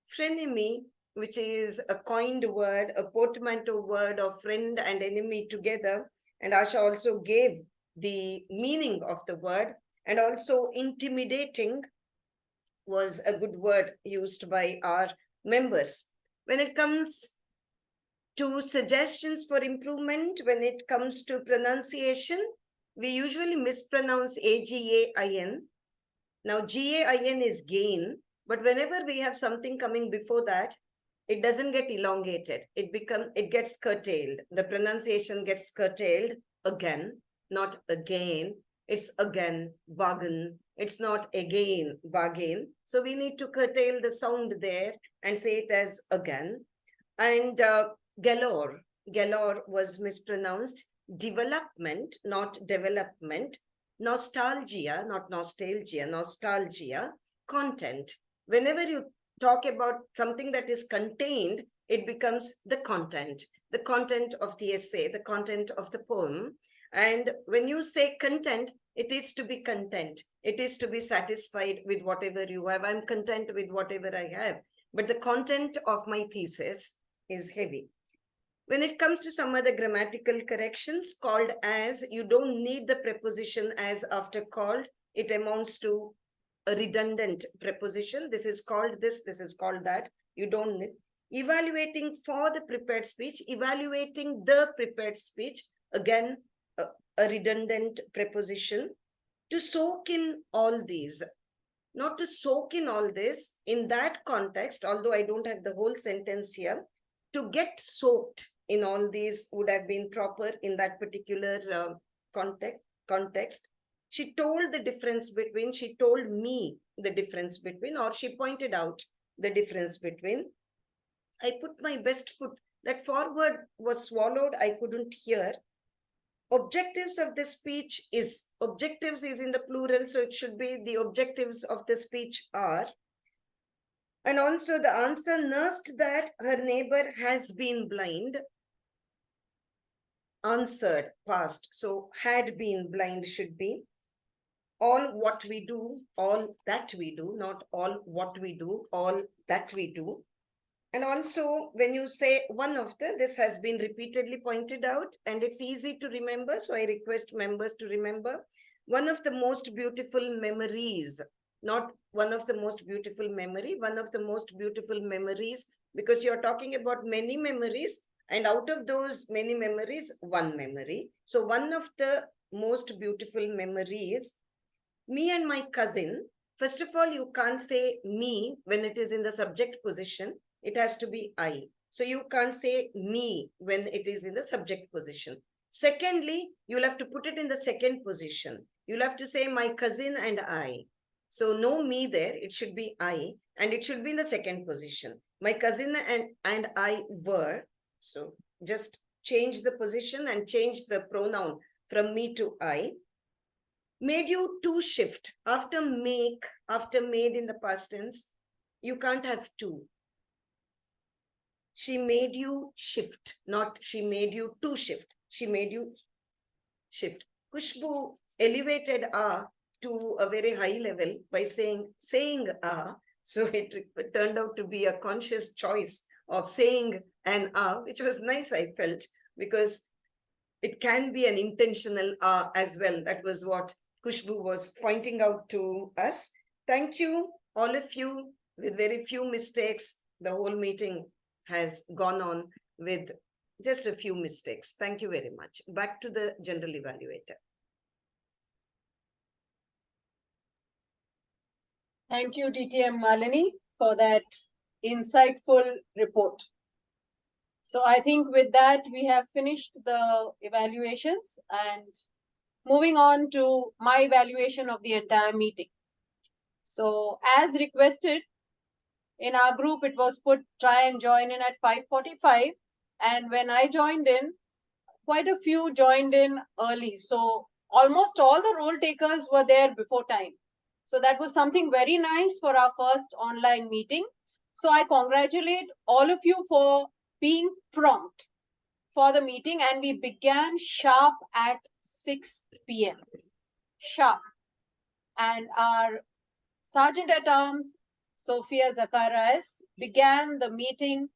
frenemy, which is a coined word, a portmanteau word of friend and enemy together. And Asha also gave the meaning of the word. And also intimidating was a good word used by our members. When it comes to suggestions for improvement, when it comes to pronunciation, we usually mispronounce A-G-A-I-N. Now, G-A-I-N is gain, but whenever we have something coming before that, it doesn't get elongated. It gets curtailed. The pronunciation gets curtailed again, not again. It's again, bargain. It's not again, bargain. So we need to curtail the sound there and say it as again. And galore was mispronounced. Development, not development. nostalgia, not nostalgia, nostalgia, content. Whenever you talk about something that is contained, it becomes the content of the essay, the content of the poem. And when you say content, it is to be content. It is to be satisfied with whatever you have. I'm content with whatever I have. But the content of my thesis is heavy. When it comes to some other grammatical corrections, called as, you don't need the preposition as after called. It amounts to a redundant preposition. This is called this is called that. You don't need. Evaluating for the prepared speech, evaluating the prepared speech, again, a redundant preposition. To soak in all these, not to soak in all this in that context, although I don't have the whole sentence here, to get soaked in all these would have been proper in that particular context. She told the difference between, she told me the difference between, or she pointed out the difference between. I put my best foot. That forward was swallowed, I couldn't hear. Objectives of the speech is, objectives is in the plural, so it should be the objectives of the speech are. And also the answer nursed that her neighbor has been blind. Answered, past. So had been blind should be. All what we do, all that we do, not all what we do, all that we do. And also when you say one of the, this has been repeatedly pointed out and it's easy to remember. So I request members to remember one of the most beautiful memories, not one of the most beautiful memory, one of the most beautiful memories, because you're talking about many memories and out of those many memories, one memory. So one of the most beautiful memories, me and my cousin. First of all, you can't say me when it is in the subject position. It has to be I. So you can't say me when it is in the subject position. Secondly, you'll have to put it in the second position. You'll have to say my cousin and I. So no me there, it should be I, and it should be in the second position. My cousin and I were. So just change the position and change the pronoun from me to I. Made you to shift. After make, after made in the past tense, you can't have to. She made you shift, not she made you to shift. She made you shift. Kushbu elevated ah to a very high level by saying ah. So it turned out to be a conscious choice of saying an ah, which was nice, I felt, because it can be an intentional ah as well. That was what Kushbu was pointing out to us. Thank you, all of you, with very few mistakes. The whole meeting has gone on with just a few mistakes. Thank you very much. Back to the general evaluator. Thank you, TTM Malini, for that insightful report. So I think with that, we have finished the evaluations and moving on to my evaluation of the entire meeting. So as requested, in our group, it was put try and join in at 5:45. And when I joined in, quite a few joined in early. So almost all the role takers were there before time. So that was something very nice for our first online meeting. So I congratulate all of you for being prompt for the meeting. And we began sharp at 6 p.m. Sharp. And our Sergeant at Arms, Sophia Zacharias, began the meeting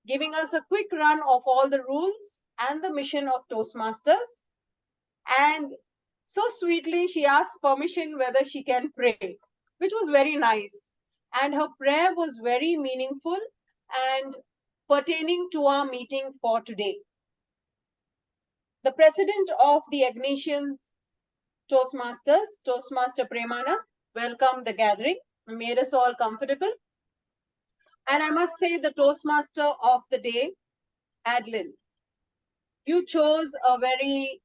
giving us a quick run of all the rules and the mission of Toastmasters. And so sweetly, she asked permission whether she can pray, which was very nice. And her prayer was very meaningful and pertaining to our meeting for today. The president of the Agnesian Toastmasters, Toastmaster Premana, welcomed the gathering, made us all comfortable. And I must say, the Toastmaster of the day, Adeline, you chose a very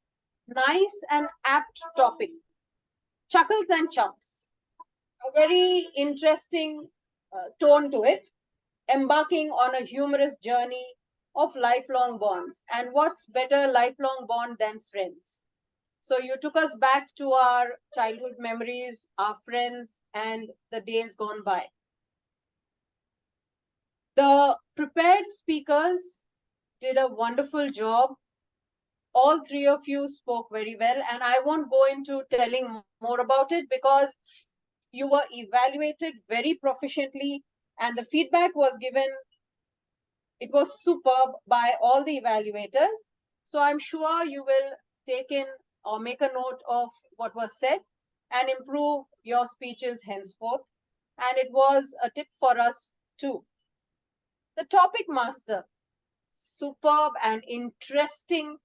nice and apt topic, Chuckles and Chums. A very interesting tone to it, embarking on a humorous journey of lifelong bonds. And what's better lifelong bond than friends? So you took us back to our childhood memories, our friends, and the days gone by. The prepared speakers did a wonderful job. All three of you spoke very well, and I won't go into telling more about it because you were evaluated very proficiently, and the feedback was given. It was superb by all the evaluators. So I'm sure you will take in or make a note of what was said and improve your speeches henceforth. And it was a tip for us too. The topic master, superb and interesting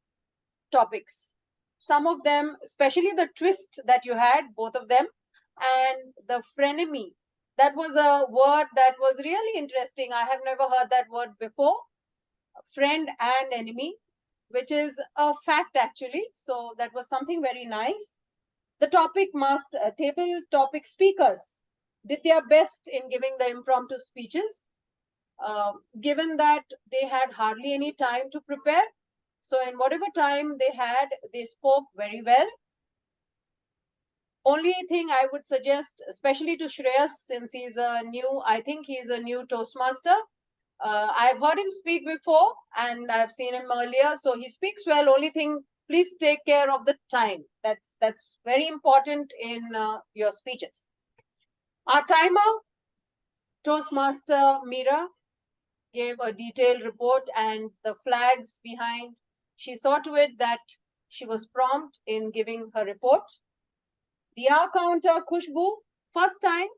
topics. Some of them, especially the twist that you had, both of them, and the frenemy. That was a word that was really interesting. I have never heard that word before. Friend and enemy, which is a fact actually. So that was something very nice. The topic master, table topic speakers did their best in giving the impromptu speeches, given that they had hardly any time to prepare. So in whatever time they had, they spoke very well. Only thing I would suggest, especially to Shreyas, since he's a new, I think he's a new Toastmaster. I've heard him speak before and I've seen him earlier. So he speaks well. Only thing, please take care of the time. That's very important in your speeches. Our timer, Toastmaster Meera, gave a detailed report and the flags behind. She saw to it that she was prompt in giving her report. The hour counter, Khushbu, first time.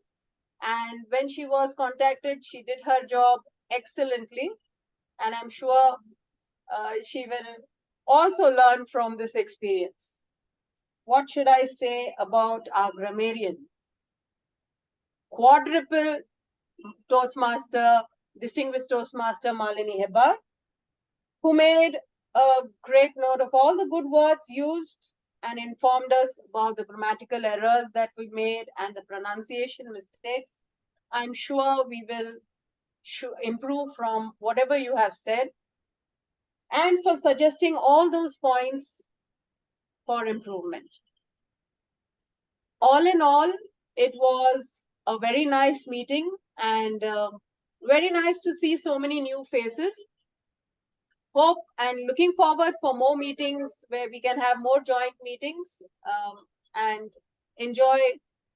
And when she was contacted, she did her job excellently. And I'm sure she will also learn from this experience. What should I say about our grammarian? Quadruple Toastmaster, distinguished Toastmaster Malini Hebbar, who made a great note of all the good words used and informed us about the grammatical errors that we made and the pronunciation mistakes. I'm sure we will improve from whatever you have said, and for suggesting all those points for improvement. All in all, it was a very nice meeting and very nice to see so many new faces. Hope and looking forward for more meetings where we can have more joint meetings and enjoy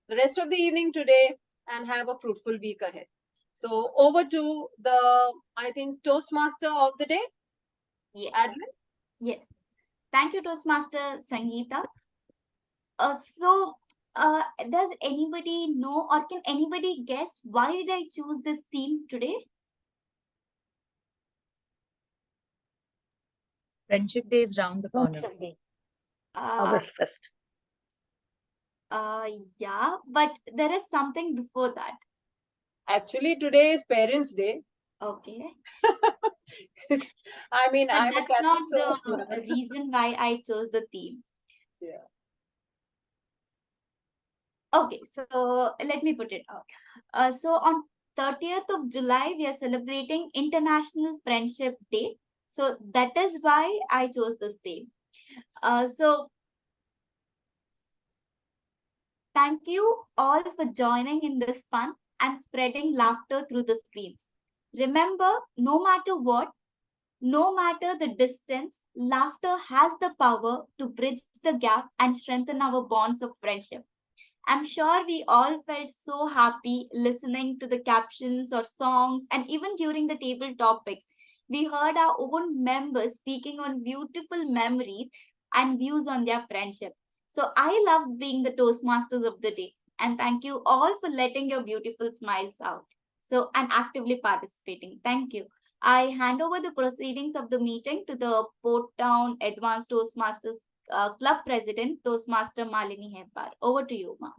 the rest of the evening today and have a fruitful week ahead. So over to the, I think, Toastmaster of the day. Yes. Adeline? Yes. Thank you, Toastmaster Sangeeta. Does anybody know or can anybody guess why did I choose this theme today? Friendship Day is round the corner. August 1st. Yeah, but there is something before that. Actually, today is Parents' Day. Okay. I mean, But I'm a that's Catholic, not so the reason why I chose the theme. yeah. Okay, so let me put it out. So on 30th of July, we are celebrating International Friendship Day. So that is why I chose this theme. So thank you all for joining in this fun and spreading laughter through the screens. Remember, no matter what, no matter the distance, laughter has the power to bridge the gap and strengthen our bonds of friendship. I'm sure we all felt so happy listening to the captions or songs, and even during the table topics, we heard our own members speaking on beautiful memories and views on their friendship. So I loved being the Toastmasters of the day, and thank you all for letting your beautiful smiles out. So, and actively participating. Thank you. I hand over the proceedings of the meeting to the PortTown Advanced Toastmasters Club President, Toastmaster Malini Hebbar. Over to you, ma'am.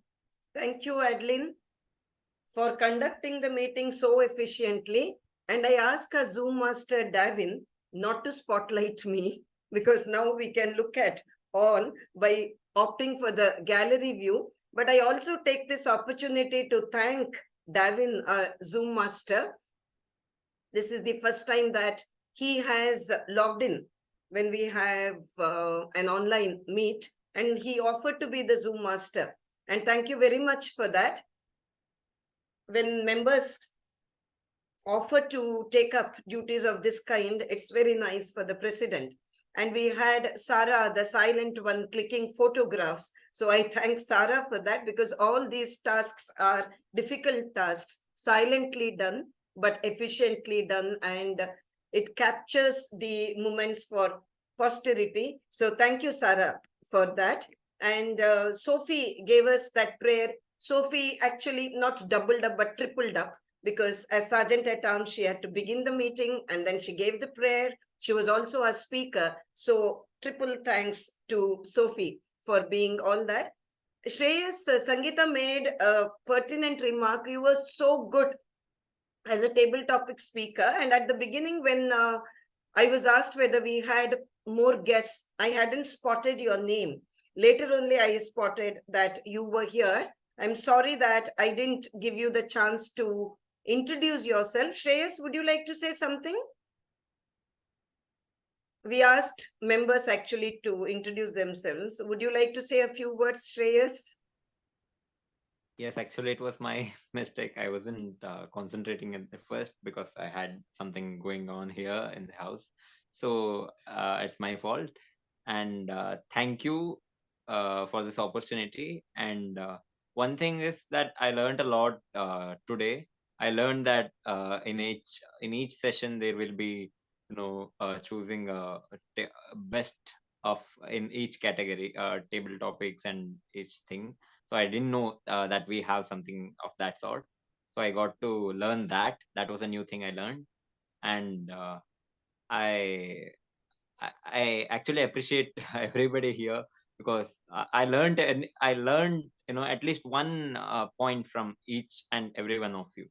Thank you, Adeline, for conducting the meeting so efficiently. And I ask our Zoom master, Davin, not to spotlight me, because now we can look at all by opting for the gallery view. But I also take this opportunity to thank Davin, our Zoom master. This is the first time that he has logged in when we have an online meet, and he offered to be the Zoom master. And thank you very much for that. When members offer to take up duties of this kind, it's very nice for the president. And we had Sarah, the silent one, clicking photographs. So I thank Sarah for that, because all these tasks are difficult tasks, silently done, but efficiently done. And it captures the moments for posterity. So thank you, Sarah, for that. And Sophie gave us that prayer. Sophie actually not doubled up, but tripled up, because as Sergeant at Arms, she had to begin the meeting and then she gave the prayer. She was also a speaker. So triple thanks to Sophie for being all that. Shreyas, Sangeeta made a pertinent remark. You were so good as a table topic speaker. And at the beginning, when I was asked whether we had more guests, I hadn't spotted your name. Later only I spotted that you were here. I'm sorry that I didn't give you the chance to introduce yourself. Shreyas, would you like to say something? We asked members actually to introduce themselves. Would you like to say a few words, Shreyas? Yes, actually, it was my mistake. I wasn't concentrating at the first because I had something going on here in the house. So it's my fault. And thank you for this opportunity. And one thing is that I learned a lot today. I learned that in each session there will be, choosing best of in each category, table topics and each thing. So I didn't know that we have something of that sort. So I got to learn that. That was a new thing I learned, and I actually appreciate everybody here, because I learned at least one point from each and every one of you.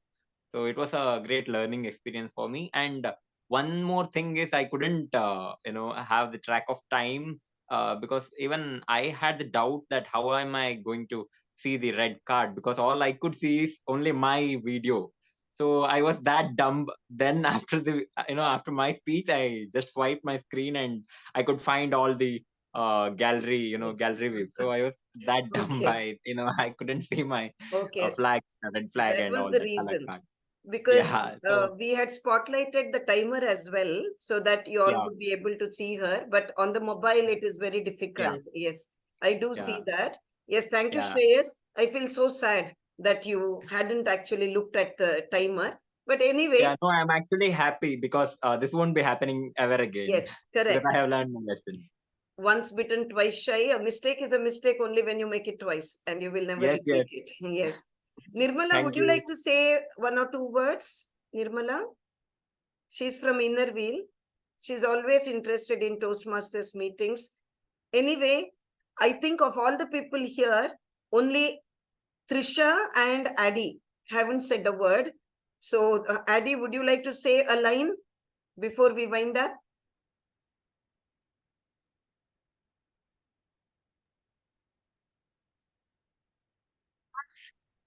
So it was a great learning experience for me. And one more thing is I couldn't have the track of time, because even I had the doubt that how am I going to see the red card, because all I could see is only my video. So I was that dumb. Then after after my speech, I just swiped my screen and I could find all the gallery view. So I was that dumb by I couldn't see my flag, red flag, That and was all the the color reason. card. Because Yeah. So we had spotlighted the timer as well, so that you all yeah. would be able to see her. But on the mobile, it is very difficult. Yes, I do see Yeah. that. Yes, thank you, Yeah. Shreyas. I feel so sad that you hadn't actually looked at the timer. But anyway. Yeah, no, I'm actually happy because this won't be happening ever again. Yes, correct. Because I have learned my lesson. Once bitten, twice shy. A mistake is a mistake only when you make it twice, and you will never repeat it. Yes. Nirmala, Thank would you you. like to say one or two words? Nirmala? She's from Innerville. She's always interested in Toastmasters meetings. Anyway, I think of all the people here, only Trisha and Addy haven't said a word. So, Addy, would you like to say a line before we wind up?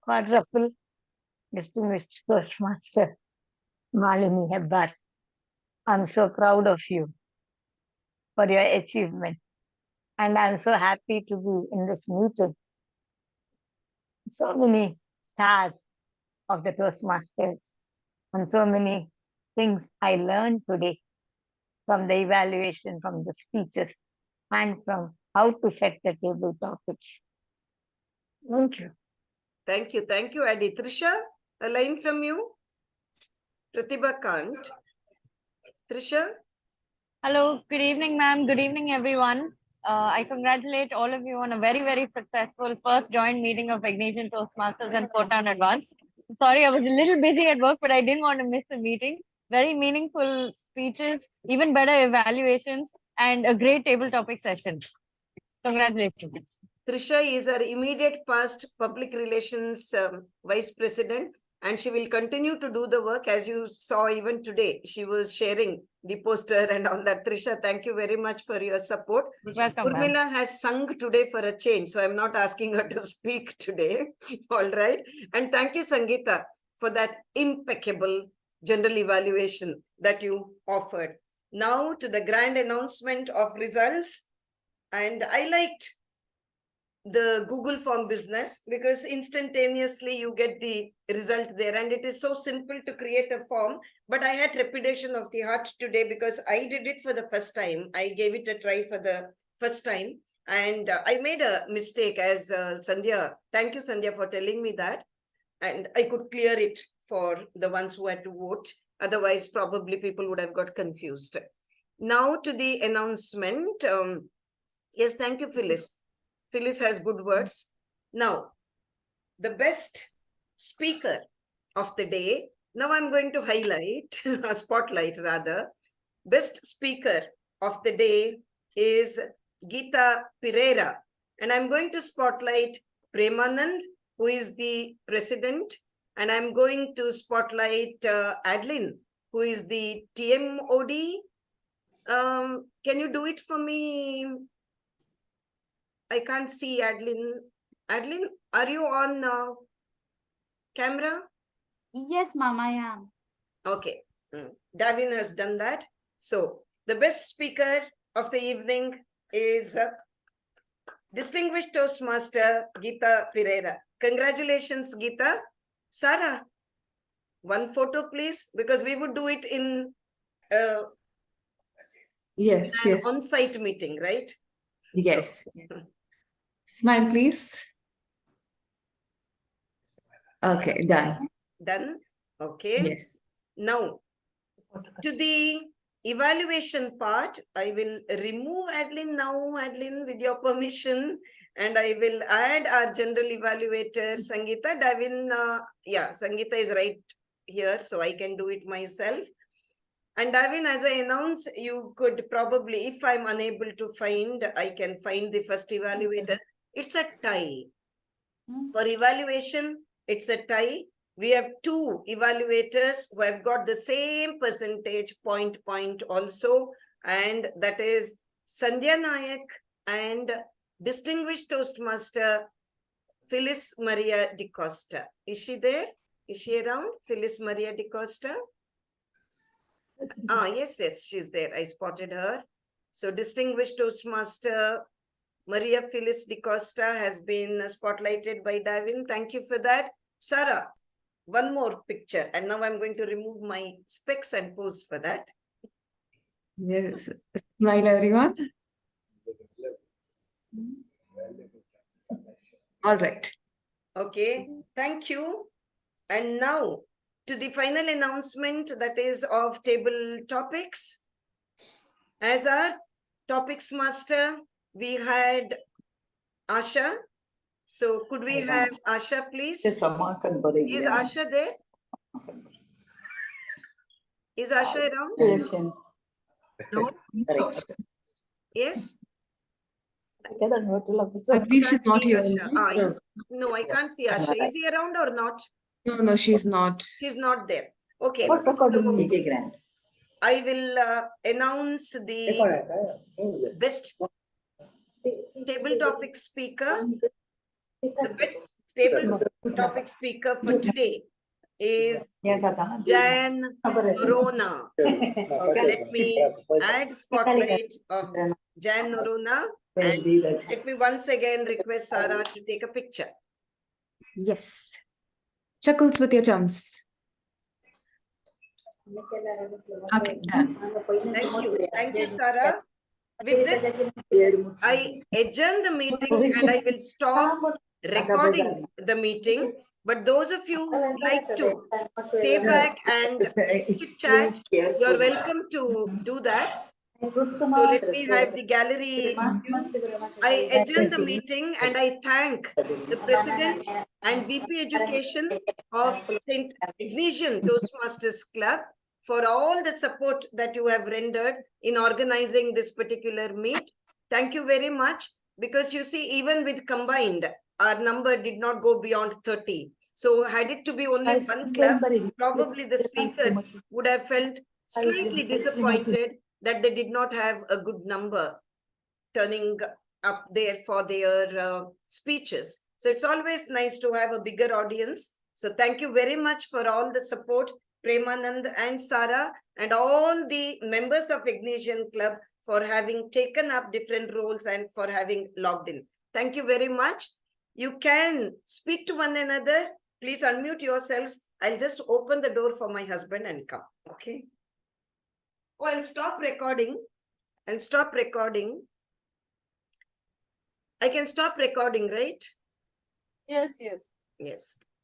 Quadruple distinguished Toastmaster Malini Hebbar, I'm so proud of you for your achievement, and I'm so happy to be in this meeting. So many stars of the Toastmasters, and so many things I learned today from the evaluation, from the speeches, and from how to set the table topics. Thank you. Thank you. Thank you, Addy. Trisha, a line from you? Pratibha can't. Trisha? Hello, good evening, ma'am. Good evening, everyone. I congratulate all of you on a very, very successful first joint meeting of Agnesian Toastmasters and PortTown Advance. Sorry, I was a little busy at work, but I didn't want to miss the meeting. Very meaningful speeches, even better evaluations, and a great table topic session. Congratulations. Trisha is our immediate past public relations vice president, and she will continue to do the work. As you saw even today, she was sharing the poster and all that. Trisha, thank you very much for your support. Welcome, Urmila has sung today for a change, so I'm not asking her to speak today. All right. And thank you, Sangeeta, for that impeccable general evaluation that you offered. Now to the grand announcement of results. And I liked the Google form business, because instantaneously you get the result there, and it is so simple to create a form. But I had trepidation of the heart today because I did it for the first time. I gave it a try for the first time, and I made a mistake, as Sandhya. Thank you, Sandhya, for telling me that, and I could clear it for the ones who had to vote. Otherwise, probably people would have got confused. Now to the announcement. Yes, thank you, Phyllis. Phyllis has good words. Now, the best speaker of the day. Now I'm going to highlight, a spotlight rather. Best speaker of the day is Geeta Pereira. And I'm going to spotlight Premanand, who is the president. And I'm going to spotlight Adeline, who is the TMOD. Can you do it for me? I can't see Adeline. Adeline, are you on camera? Yes, ma'am, I am. Okay. Davin has done that. So the best speaker of the evening is distinguished Toastmaster Geeta Pereira. Congratulations, Geeta. Sarah, one photo, please, because we would do it in Yes, an yes, on-site meeting, right? yes. Smile, please. Okay, done. Done. Okay. Yes. Now, to the evaluation part, I will remove Adeline now, Adeline, with your permission, and I will add our general evaluator, Sangeeta. Davin, yeah, Sangeeta is right here, so I can do it myself. And Davin, as I announced, you could probably, if I'm unable to find, I can find the first evaluator. It's a tie. For evaluation, it's a tie. We have two evaluators who have got the same percentage point also, and that is Sandhya Nayak and distinguished Toastmaster Phyllis Maria de Costa. Is she there? Is she around? Phyllis Maria de Costa? Yes, she's there. I spotted her. So distinguished Toastmaster Maria Phyllis de Costa has been spotlighted by Davin. Thank you for that. Sarah, one more picture. And now I'm going to remove my specs and pose for that. Yes. Smile, everyone. All right. Okay, thank you. And now to the final announcement, that is of table topics. As our topics master, we had Asha. So could we have Asha, please? Is Asha there? Is Asha around? No, Yes? I believe she's not here. No, I can't see Asha. Is he around or not? No, she's not. She's not there. Okay. So I will announce the best table topic speaker. The best table topic speaker for today is Jan Norona. Let me add spotlight of Jan Norona, and let me once again request Sarah to take a picture. Yes. Chuckles with your chums. Okay, done. Thank you, Sarah. With this, I adjourn the meeting and I will stop recording the meeting. But those of you who would like to stay back and chit chat, you're welcome to do that. So let me have the gallery view. I adjourn the meeting and I thank the President and VP Education of St. Agnesian Toastmasters Club for all the support that you have rendered in organizing this particular meet. Thank you very much, because you see, even with combined, our number did not go beyond 30. So had it to be only one club, probably the speakers would have felt slightly disappointed that they did not have a good number turning up there for their speeches. So it's always nice to have a bigger audience. So thank you very much for all the support, Premanand and Sarah, and all the members of Agnesian Club for having taken up different roles and for having logged in. Thank you very much. You can speak to one another. Please unmute yourselves. I'll just open the door for my husband and come. Okay. Oh, and stop recording. And stop recording. I can stop recording, right? Yes, yes. Yes.